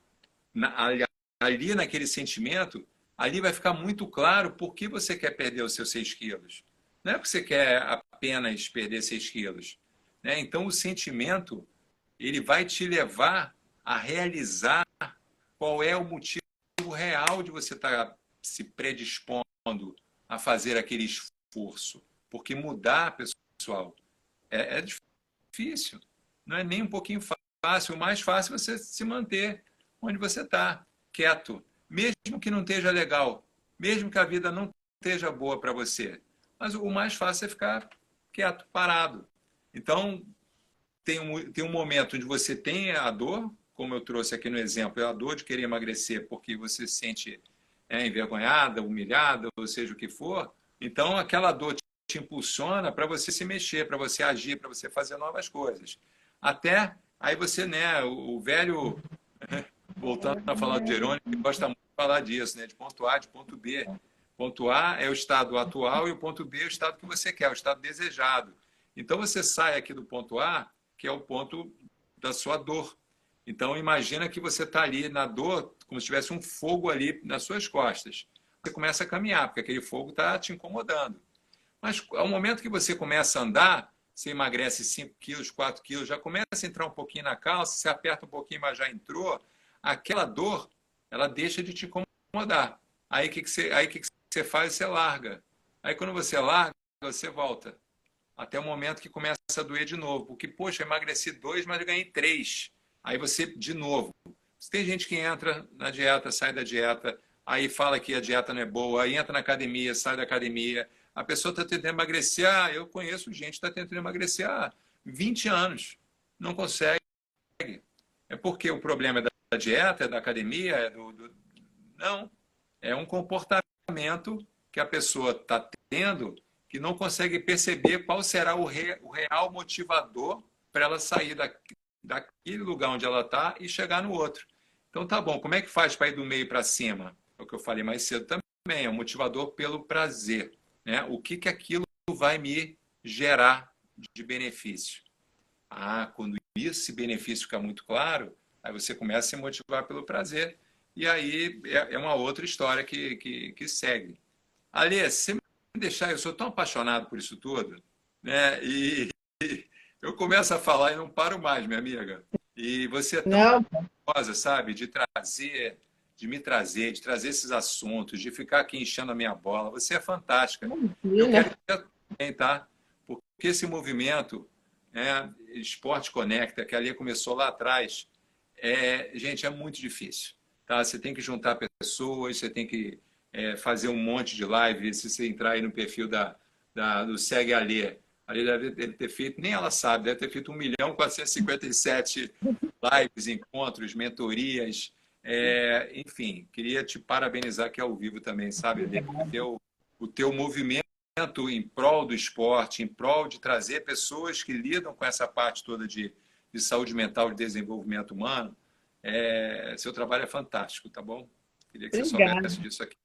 ali naquele sentimento, ali vai ficar muito claro por que você quer perder os seus 6 quilos. Não é porque você quer apenas perder 6 quilos. Né? Então, o sentimento, ele vai te levar a realizar qual é o motivo real de você estar se predispondo a fazer aquele esforço. Porque mudar, pessoal, é difícil. Não é nem um pouquinho fácil. O mais fácil é você se manter onde você está, quieto. Mesmo que não esteja legal, mesmo que a vida não esteja boa para você. Mas o mais fácil é ficar quieto, parado. Então, tem um momento onde você tem a dor, como eu trouxe aqui no exemplo, é a dor de querer emagrecer porque você se sente envergonhada, humilhada, ou seja o que for. Então, aquela dor te impulsiona para você se mexer, para você agir, para você fazer novas coisas. Até aí você, né, o velho, voltando a falar do Jerônimo, que gosta muito de falar disso, né, de ponto A, de ponto B. Ponto A é o estado atual e o ponto B é o estado que você quer, o estado desejado. Então, você sai aqui do ponto A, que é o ponto da sua dor. Então, imagina que você está ali na dor, como se tivesse um fogo ali nas suas costas. Você começa a caminhar, porque aquele fogo está te incomodando. Mas, ao momento que você começa a andar, você emagrece 5 quilos, 4 quilos, já começa a entrar um pouquinho na calça, você aperta um pouquinho, mas já entrou, aquela dor, ela deixa de te incomodar. Aí, o que você faz? Você larga. Aí, quando você larga, você volta. Até o momento que começa a doer de novo. Porque, poxa, eu emagreci 2, mas eu ganhei 3. Aí você, de novo. Tem gente que entra na dieta, sai da dieta, aí fala que a dieta não é boa, aí entra na academia, sai da academia. A pessoa está tentando emagrecer. Eu conheço gente que está tentando emagrecer há 20 anos. Não consegue. É porque o problema é da dieta, é da academia, Não. É um comportamento que a pessoa está tendo que não consegue perceber qual será o real motivador para ela sair daquele lugar onde ela está e chegar no outro. Então, tá bom, como é que faz para ir do meio para cima? É o que eu falei mais cedo também, é um motivador pelo prazer. Né? O que aquilo vai me gerar de benefício? Quando esse benefício fica muito claro, aí você começa a se motivar pelo prazer, e aí é uma outra história que segue. Alê, se você me deixar, eu sou tão apaixonado por isso tudo, né? E eu começo a falar e não paro mais, minha amiga. E você é tão Não, gostosa, sabe? De de trazer esses assuntos, de ficar aqui enchendo a minha bola. Você é fantástica. Eu imagina. quero que você também, tá? Porque esse movimento, né, Esporte Conecta, que ali começou lá atrás, gente, é muito difícil. Tá? Você tem que juntar pessoas, você tem que fazer um monte de live. Se você entrar aí no perfil do Segue Alê, ali deve ter feito, nem ela sabe, deve ter feito 1.457 lives, encontros, mentorias. Enfim, queria te parabenizar aqui ao vivo também, sabe, Alê? O teu movimento em prol do esporte, em prol de trazer pessoas que lidam com essa parte toda de saúde mental e desenvolvimento humano. Seu trabalho é fantástico, tá bom? Queria que você Obrigada. soubesse disso aqui.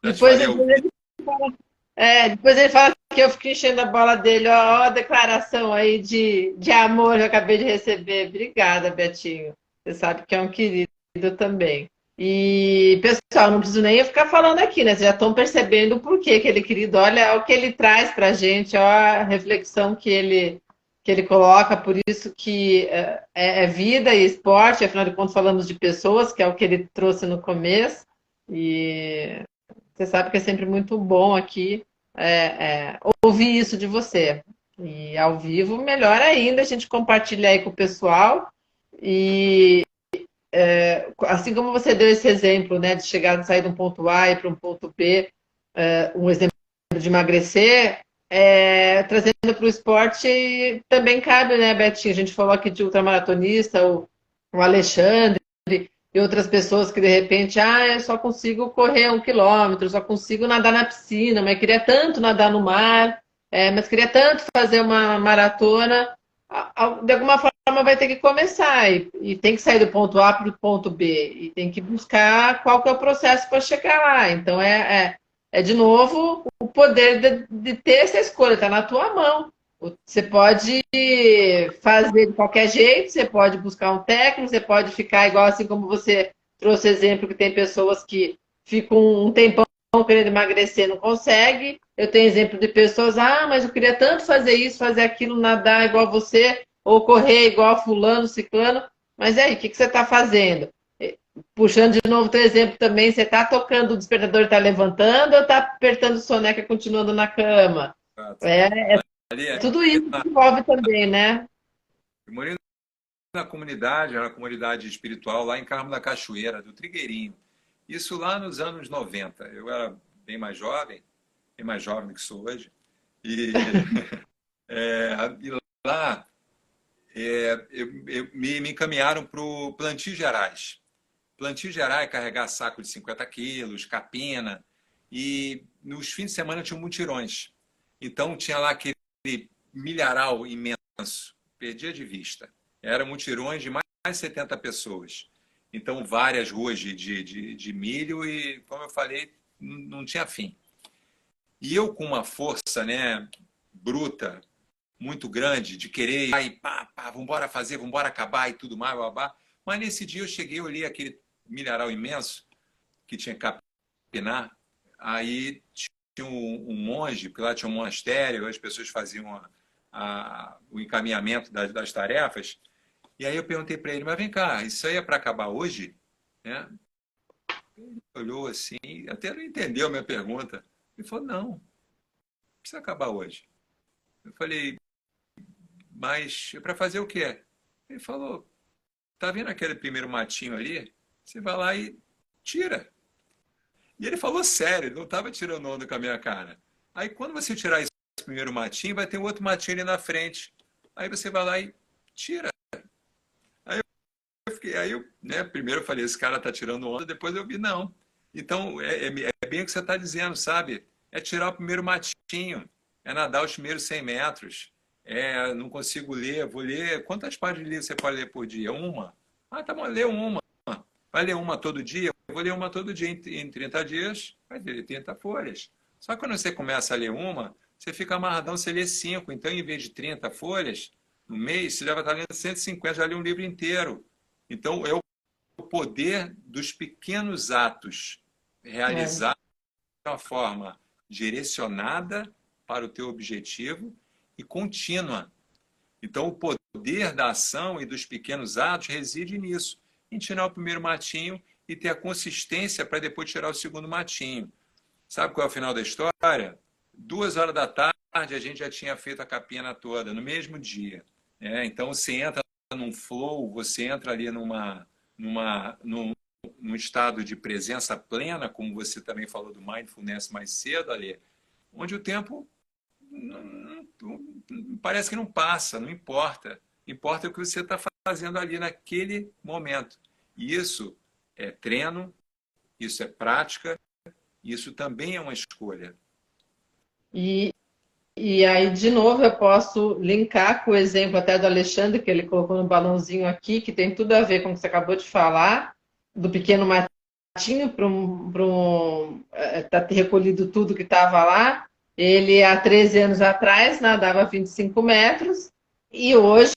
Já te Depois, falei ao depois vivo. ele fala, depois ele fala que eu fico enchendo a bola dele. Ó, a declaração aí de amor que eu acabei de receber. Obrigada, Betinho. Você sabe que é um querido também. E, pessoal, não preciso nem eu ficar falando aqui, né? Vocês já estão percebendo o porquê que ele é querido. Olha o que ele traz para a gente, ó, a reflexão que ele coloca, por isso que é vida e esporte, afinal de contas falamos de pessoas, que é o que ele trouxe no começo. E você sabe que é sempre muito bom aqui ouvir isso de você. E ao vivo, melhor ainda, a gente compartilha aí com o pessoal. E assim como você deu esse exemplo, né, de chegar, de sair de um ponto A e para um ponto B, um exemplo de emagrecer, trazendo para o esporte também cabe, né, Betinho? A gente falou aqui de ultramaratonista, o Alexandre e outras pessoas que de repente, eu só consigo correr 1 quilômetro, só consigo nadar na piscina, mas queria tanto nadar no mar, mas queria tanto fazer uma maratona. De alguma forma vai ter que começar e tem que sair do ponto A para o ponto B e tem que buscar qual que é o processo para chegar lá. Então de novo o poder de ter essa escolha, está na tua mão. Você pode fazer de qualquer jeito, você pode buscar um técnico, você pode ficar igual assim como você trouxe exemplo que tem pessoas que ficam um tempão querendo emagrecer, não consegue. Eu tenho exemplo de pessoas, mas eu queria tanto fazer isso, fazer aquilo, nadar igual você, ou correr igual fulano, ciclano. Mas e aí, o que você está fazendo? Puxando de novo o teu exemplo também, você está tocando o despertador e está levantando ou está apertando soneca continuando na cama? Tudo isso que envolve também, né? Eu morei na comunidade, era uma comunidade espiritual lá em Carmo da Cachoeira, do Trigueirinho. Isso lá nos anos 90. Eu era bem mais jovem do que sou hoje. E, e lá me encaminharam para o Plantio Gerais. Plantio Gerais é carregar saco de 50 quilos, capina. E nos fins de semana tinham mutirões. Então tinha lá aquele milharal imenso, perdia de vista. Eram mutirões de mais de 70 pessoas. Então, várias ruas de milho e, como eu falei, não tinha fim. E eu com uma força, né, bruta, muito grande, de querer ir, vamos embora fazer, vamos embora acabar e tudo mais, babá. Mas nesse dia eu cheguei, olhei aquele milharal imenso que tinha que capinar, aí tinha um monge, porque lá tinha um monastério, as pessoas faziam o encaminhamento das tarefas. E aí eu perguntei para ele, mas vem cá, isso aí é para acabar hoje? Né? Ele olhou assim, até não entendeu a minha pergunta. Ele falou, não precisa acabar hoje. Eu falei, mas é para fazer o quê? Ele falou, tá vendo aquele primeiro matinho ali? Você vai lá e tira. E ele falou sério, ele não estava tirando onda com a minha cara. Aí quando você tirar esse primeiro matinho, vai ter outro matinho ali na frente. Aí você vai lá e tira. Aí eu, né, primeiro eu falei, esse cara tá tirando onda, depois eu vi, não. Então, é bem o que você está dizendo, sabe? É tirar o primeiro matinho, é nadar os primeiros 100 metros. Não consigo ler, vou ler. Quantas páginas de livro você pode ler por dia? Uma? Tá bom, lê uma. Vai ler uma todo dia? Eu vou ler uma todo dia. Em 30 dias, vai ler 30 folhas. Só que quando você começa a ler uma, você fica amarradão, você lê 5. Então, em vez de 30 folhas, no mês, você já vai estar lendo 150, já lê um livro inteiro. Então, é o poder dos pequenos atos realizados de uma forma direcionada para o teu objetivo e contínua. Então, o poder da ação e dos pequenos atos reside nisso, em tirar o primeiro matinho e ter a consistência para depois tirar o segundo matinho. Sabe qual é o final da história? 2 horas da tarde, a gente já tinha feito a capina toda, no mesmo dia. Então, você entra num flow, você entra ali num estado de presença plena, como você também falou do mindfulness mais cedo, ali, onde o tempo parece que não passa, não importa. Importa o que você está fazendo ali naquele momento. E isso é treino, isso é prática, isso também é uma escolha. E aí, de novo, eu posso linkar com o exemplo até do Alexandre, que ele colocou no balãozinho aqui, que tem tudo a ver com o que você acabou de falar, do pequeno matinho para ter recolhido tudo que estava lá. Ele, há 13 anos atrás, nadava 25 metros e hoje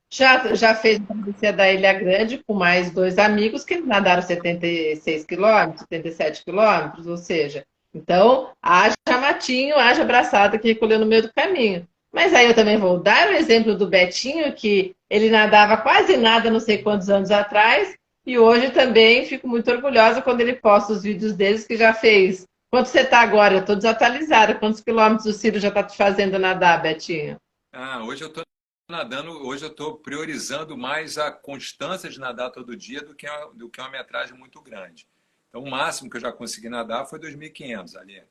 já fez a travessia da Ilha Grande com mais 2 amigos que nadaram 76 quilômetros, 77 quilômetros, ou seja, então, haja matinho, haja braçada que recolheu no meio do caminho. Mas aí eu também vou dar o exemplo do Betinho, que ele nadava quase nada, não sei quantos anos atrás, e hoje também fico muito orgulhosa quando ele posta os vídeos deles, que já fez. Quanto você está agora? Eu estou desatualizada. Quantos quilômetros o Ciro já está te fazendo nadar, Betinho? Hoje eu estou nadando, hoje eu estou priorizando mais a constância de nadar todo dia do que uma metragem muito grande. Então, o máximo que eu já consegui nadar foi 2.500 ali.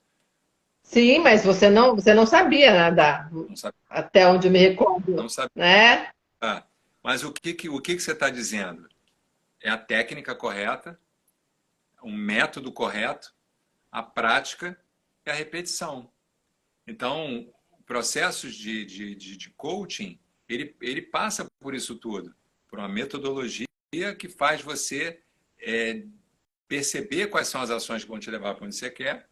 Sim, mas você não sabia nadar, não sabe, até onde eu me recordo, não sabe. né? Ah, mas o que você está dizendo? É a técnica correta, um método correto, a prática e a repetição. Então, processos de coaching, ele passa por isso tudo, por uma metodologia que faz você é, perceber quais são as ações que vão te levar para onde você quer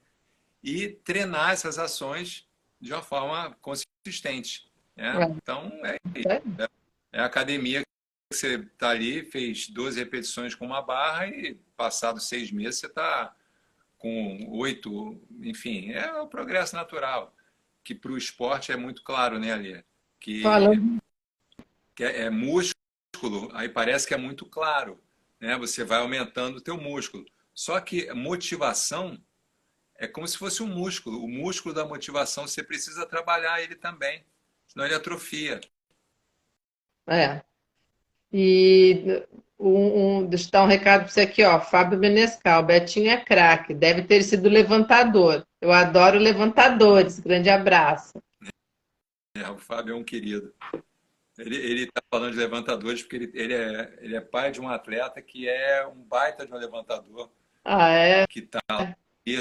e treinar essas ações de uma forma consistente. Né? Então, É, é a academia que você está ali, fez 12 repetições com uma barra e passados 6 meses você está com 8, enfim, é o progresso natural, que para o esporte é muito claro, né, Ali? Que, falando, que é músculo, aí parece que é muito claro, né? Você vai aumentando o teu músculo. Só que motivação é como se fosse um músculo. O músculo da motivação você precisa trabalhar ele também, senão ele atrofia. é. E deixa eu dar um recado para você aqui, ó. Fábio Menescal, Betinho é craque, deve ter sido levantador. Eu adoro levantadores. Grande abraço. É, o Fábio é um querido. Ele está falando de levantadores porque ele é pai de um atleta que é um baita de um levantador, Ah, é? que está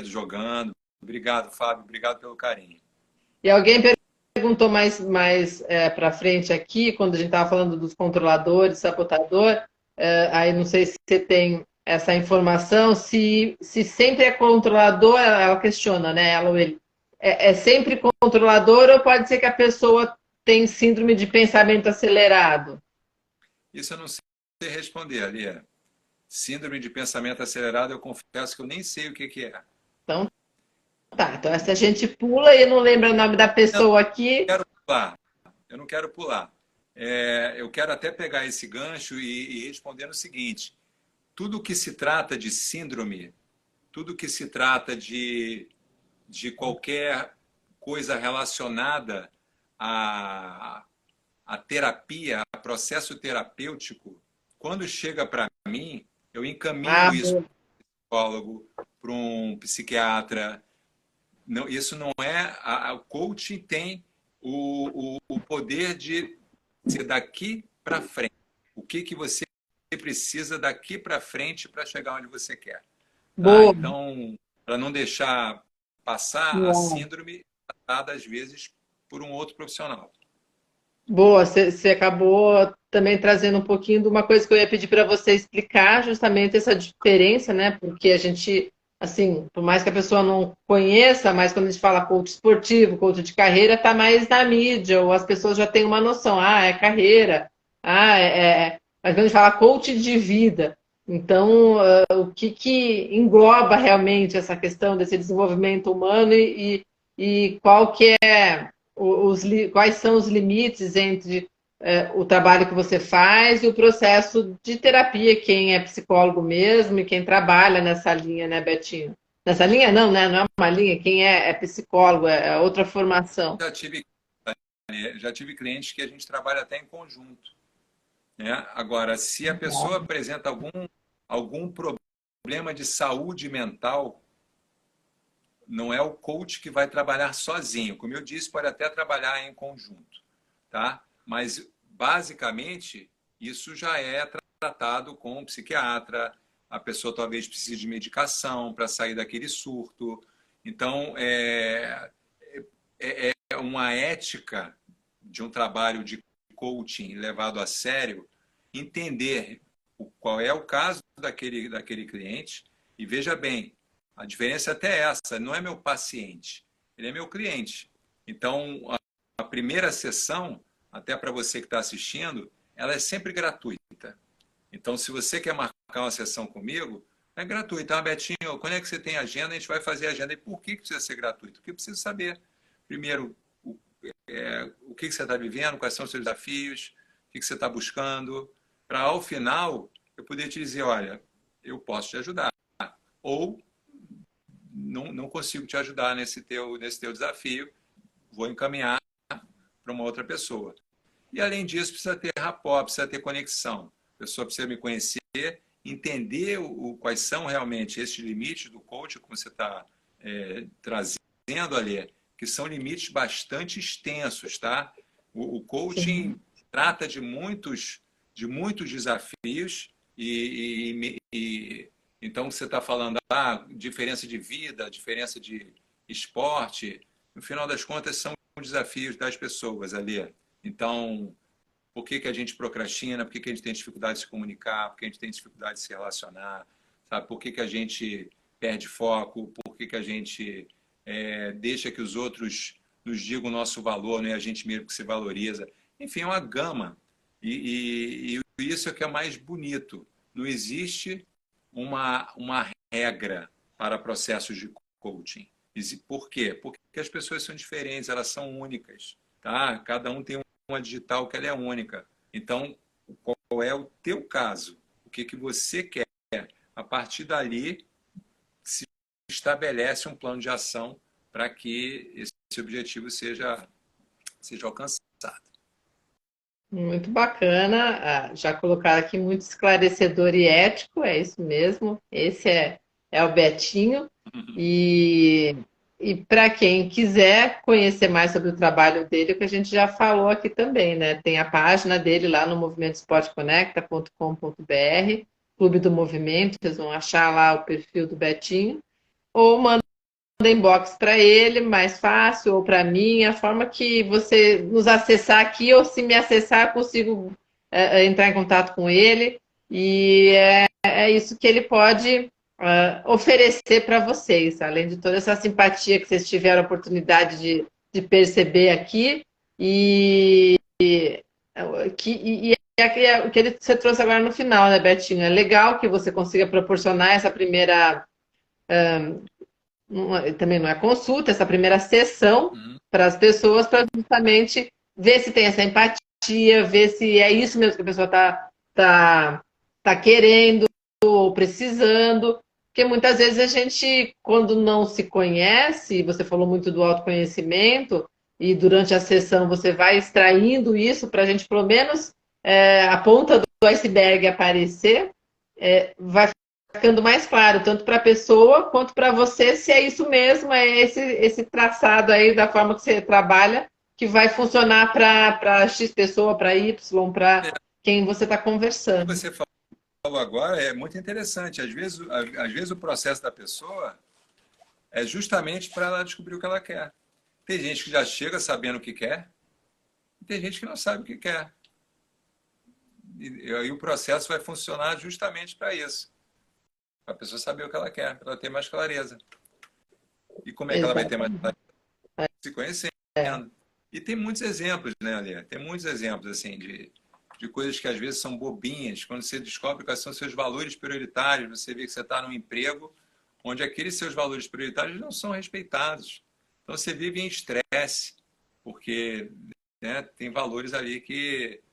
jogando. Obrigado, Fábio. Obrigado pelo carinho. E alguém perguntou mais para frente aqui, quando a gente estava falando dos controladores, sabotador, aí não sei se você tem essa informação, se sempre é controlador, ela questiona, né? Ela ou ele. É sempre controlador ou pode ser que a pessoa tem síndrome de pensamento acelerado? Isso eu não sei responder, Alia. Síndrome de pensamento acelerado, eu confesso que eu nem sei o que que é. Então, tá. Então, essa a gente pula e não lembra o nome da Não pessoa aqui. quero pular. Eu não quero pular. É, eu quero até pegar esse gancho e responder no seguinte: tudo que se trata de síndrome, tudo que se trata de qualquer coisa relacionada à terapia, a processo terapêutico, quando chega para mim, eu Ah, encaminho isso boa. para um psicólogo, para um psiquiatra. Não, isso não é. O coaching tem o poder de ser daqui para frente. O que, que você precisa daqui para frente para chegar onde você quer. Tá? Boa. Então, para não deixar passar a síndrome tratada às vezes por um outro profissional. Boa, você acabou também trazendo um pouquinho de uma coisa que eu ia pedir para você explicar, justamente essa diferença, né? Porque a gente, assim, por mais que a pessoa não conheça, mas quando a gente fala coach esportivo, coach de carreira, está mais na mídia, ou as pessoas já têm uma noção, é carreira, mas quando a gente fala coach de vida, então, o que engloba realmente essa questão desse desenvolvimento humano e qual que é quais são os limites entre o trabalho que você faz e o processo de terapia, quem é psicólogo mesmo e quem trabalha nessa linha, né, Betinho? Nessa linha não, né? Não é uma linha, quem é psicólogo, é outra formação. Já tive, já tive clientes que a gente trabalha até em conjunto. Né? Agora, se a pessoa apresenta algum problema de saúde mental, não é o coach que vai trabalhar sozinho. Como eu disse, pode até trabalhar em conjunto, tá? Mas basicamente isso já é tratado com um psiquiatra. A pessoa talvez precise de medicação para sair daquele surto. Então é uma ética de um trabalho de coaching levado a sério, entender qual é o caso daquele cliente e veja bem, a diferença é até essa, não é meu paciente, ele é meu cliente. Então, a primeira sessão, até para você que está assistindo, ela é sempre gratuita. Então, se você quer marcar uma sessão comigo, é gratuito. Ah, Betinho, quando é que você tem agenda? A gente vai fazer a agenda. E por que precisa ser gratuito? Porque eu preciso saber, primeiro, o que você está vivendo, quais são os seus desafios, o que você está buscando, para ao final eu poder te dizer, olha, eu posso te ajudar. Ou não consigo te ajudar nesse teu desafio, vou encaminhar para uma outra pessoa. E além disso, precisa ter rapport, precisa ter conexão. A pessoa precisa me conhecer, entender quais são realmente esses limites do coach, como você está trazendo, dizendo, Alê, que são limites bastante extensos, tá? O coaching Sim. trata de muitos desafios então você está falando diferença de vida, diferença de esporte, no final das contas são desafios das pessoas, Alê. Então, por que que a gente procrastina? Por que que a gente tem dificuldade de se comunicar? Por que a gente tem dificuldade de se relacionar? Sabe? Por que que a gente perde foco? Por que que a gente deixa que os outros nos digam o nosso valor, não é a gente mesmo que se valoriza? Enfim, é uma gama. E isso é que é mais bonito. Não existe uma regra para processos de coaching. Por quê? Porque as pessoas são diferentes, elas são únicas. Tá? Cada um tem uma digital que ela é única. Então, qual é o teu caso? O que que você quer? A partir dali, se estabelece um plano de ação para que esse objetivo seja alcançado. Muito bacana. Já colocaram aqui muito esclarecedor e ético, é isso mesmo. Esse é o Betinho. E, e para quem quiser conhecer mais sobre o trabalho dele, o que a gente já falou aqui também, né? Tem a página dele lá no movimentoesporteconecta.com.br, Clube do Movimento, vocês vão achar lá o perfil do Betinho. Ou manda inbox para ele, mais fácil, ou para mim, a forma que você nos acessar aqui, ou se me acessar, eu consigo entrar em contato com ele. E é isso que ele pode oferecer para vocês, além de toda essa simpatia que vocês tiveram a oportunidade de perceber aqui. O que você trouxe agora no final, né, Betinho? É legal que você consiga proporcionar essa primeira também não é consulta, essa primeira sessão para as pessoas, para justamente ver se tem essa empatia, ver se é isso mesmo que a pessoa tá querendo ou precisando. Porque muitas vezes a gente, quando não se conhece, você falou muito do autoconhecimento, e durante a sessão você vai extraindo isso para a gente, pelo menos, a ponta do iceberg aparecer, vai ficando mais claro, tanto para a pessoa quanto para você, se é isso mesmo, é esse traçado aí da forma que você trabalha, que vai funcionar para X pessoa, para Y, para quem você está O que conversando. você falou agora é muito interessante. Às vezes o processo da pessoa é justamente para ela descobrir o que ela quer. Tem gente que já chega sabendo o que quer, e tem gente que não sabe o que quer. E aí o processo vai funcionar justamente para isso. Para a pessoa saber o que ela quer, para ela ter mais clareza. E como é que ela vai ter mais Exatamente. clareza? Se conhecendo. E tem muitos exemplos, né, Alê? Tem muitos exemplos, assim, de coisas que às vezes são bobinhas. Quando você descobre quais são seus valores prioritários, você vê que você está num emprego onde aqueles seus valores prioritários não são respeitados. Então você vive em estresse, porque né, tem valores ali que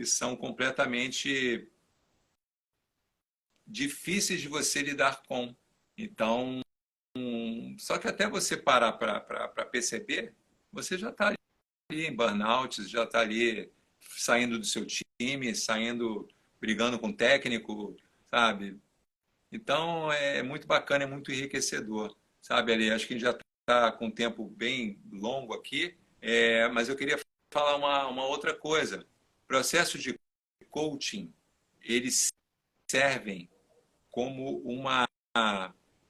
são completamente difíceis de você lidar com. Então, só que até você parar para perceber, você já está ali em burnout, já está ali saindo do seu time, saindo, brigando com o técnico, sabe? Então, é muito bacana, é muito enriquecedor, sabe, Ali? Acho que a gente já está com um tempo bem longo aqui, mas eu queria falar uma outra coisa. Processos de coaching, eles servem como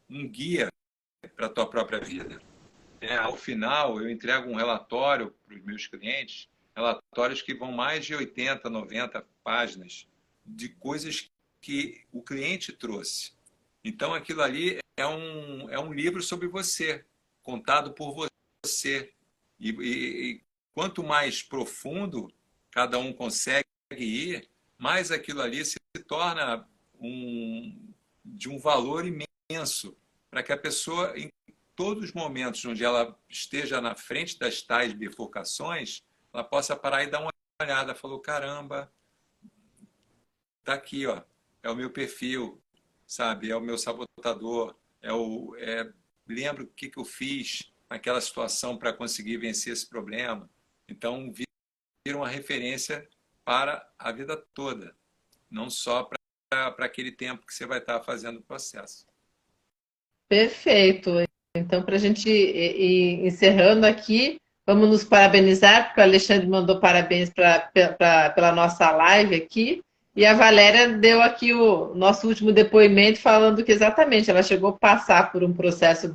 um guia para a tua própria vida. Ao final, eu entrego um relatório para os meus clientes, relatórios que vão mais de 80, 90 páginas de coisas que o cliente trouxe. Então, aquilo ali é um livro sobre você, contado por você. E quanto mais profundo cada um consegue ir, mais aquilo ali se torna de um valor imenso para que a pessoa, em todos os momentos onde ela esteja na frente das tais bifurcações, ela possa parar e dar uma olhada. Falou, caramba, tá aqui, ó, é o meu perfil, sabe? É o meu sabotador, lembro o que eu fiz naquela situação para conseguir vencer esse problema. Então, vira uma referência para a vida toda, não só para aquele tempo que você vai estar fazendo o processo. Perfeito. Então, para a gente ir encerrando aqui, vamos nos parabenizar, porque o Alexandre mandou parabéns pela nossa live aqui. E a Valéria deu aqui o nosso último depoimento falando que exatamente ela chegou a passar por um processo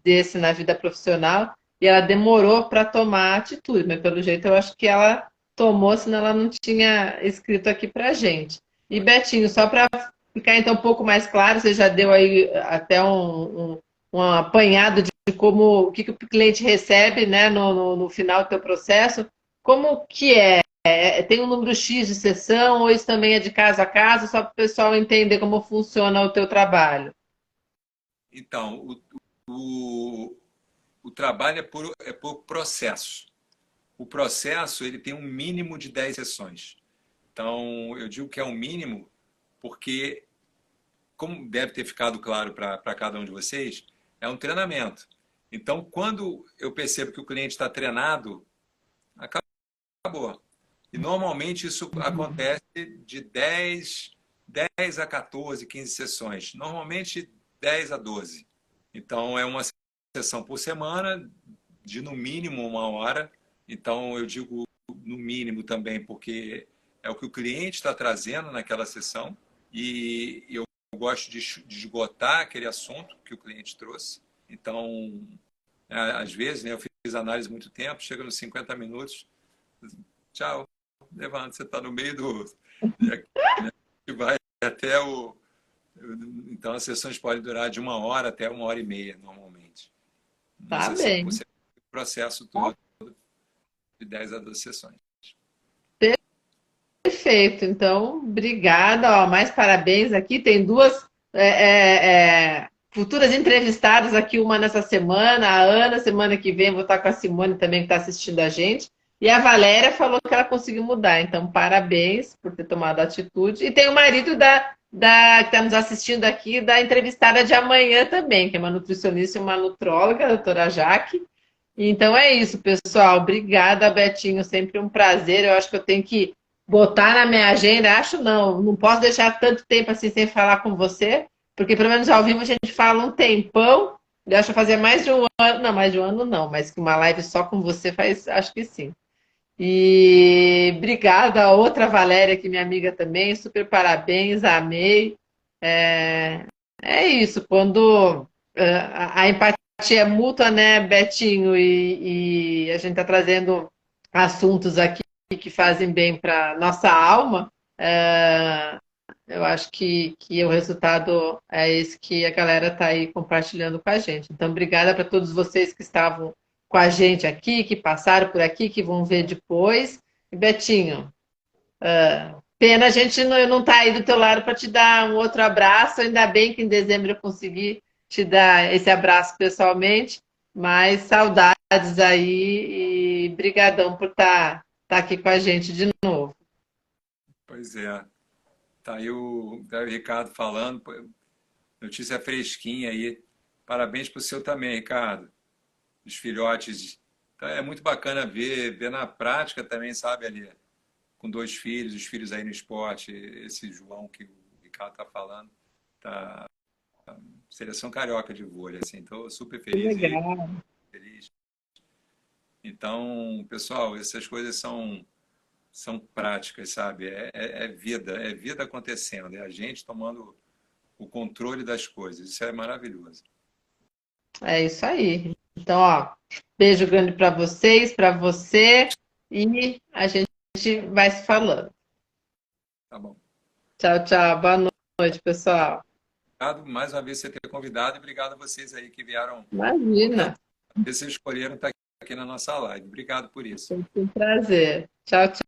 desse na vida profissional e ela demorou para tomar atitude, mas pelo jeito eu acho que ela tomou, senão ela não tinha escrito aqui para a gente. E Betinho, só para ficar então um pouco mais claro, você já deu aí até um apanhado de como o que o cliente recebe, né, no final do teu processo. Como que tem um número X de sessão ou isso também é de caso a caso, só para o pessoal entender como funciona o teu trabalho? Então, o trabalho é por processo. O processo ele tem um mínimo de 10 sessões. Então, eu digo que é um mínimo porque, como deve ter ficado claro para cada um de vocês, é um treinamento. Então, quando eu percebo que o cliente está treinado, acabou. E normalmente isso acontece de 10 a 14, 15 sessões. Normalmente 10 a 12. Então, é uma sessão por semana, de no mínimo 1 hora. Então, eu digo no mínimo também, porque é o que o cliente está trazendo naquela sessão. E eu gosto de esgotar aquele assunto que o cliente trouxe. Então, às vezes, né, eu fiz análise muito tempo, chega nos 50 minutos, tchau, levanta, você está no meio do... E vai até o... Então, as sessões podem durar de 1 hora até 1 hora e meia, normalmente. Uma Tá sessão por bem. semana, o processo todo de 10 a 12 sessões. Perfeito. Então, obrigada. Ó, mais parabéns aqui. Tem duas futuras entrevistadas aqui, uma nessa semana, a Ana, semana que vem, vou estar com a Simone também, que está assistindo a gente. E a Valéria falou que ela conseguiu mudar. Então, parabéns por ter tomado a atitude. E tem o marido que está nos assistindo aqui, da entrevistada de amanhã também, que é uma nutricionista e uma nutróloga, a doutora Jaque. Então é isso, pessoal. Obrigada, Betinho. Sempre um prazer. Eu acho que eu tenho que botar na minha agenda. Acho não posso deixar tanto tempo assim sem falar com você, porque pelo menos ao vivo a gente fala um tempão. Deixa eu fazer mais de um ano. Não, mais de um ano não, mas que uma live só com você faz, acho que sim. E obrigada a outra Valéria, que é minha amiga também. Super parabéns, amei. É isso, quando a empatia é mútua, né, Betinho? E a gente está trazendo assuntos aqui que fazem bem para nossa alma. Eu acho que o resultado é esse que a galera está aí compartilhando com a gente. Então, obrigada para todos vocês que estavam com a gente aqui, que passaram por aqui, que vão ver depois. E Betinho, pena a gente não estar aí do teu lado para te dar um outro abraço. Ainda bem que em dezembro eu consegui te dar esse abraço pessoalmente, mas saudades aí e brigadão por estar aqui com a gente de novo. Pois é. Tá aí tá aí o Ricardo falando, notícia fresquinha aí. Parabéns para o seu também, Ricardo. Os filhotes. Então, é muito bacana ver na prática também, sabe, ali, com 2 filhos, os filhos aí no esporte, esse João que o Ricardo está falando, tá seleção carioca de vôlei, assim, estou super Que feliz e legal. feliz. Então, pessoal, essas coisas são práticas, sabe? É vida acontecendo, é a gente tomando o controle das coisas. Isso é maravilhoso. É isso aí. Então, ó, beijo grande para vocês, para você, e a gente vai se falando. Tá bom. Tchau, tchau. Boa noite, pessoal. Obrigado mais uma vez por você ter convidado e obrigado a vocês aí que vieram Imagina. vocês escolheram estar aqui na nossa live. Obrigado por isso. Foi um prazer. Tchau, tchau.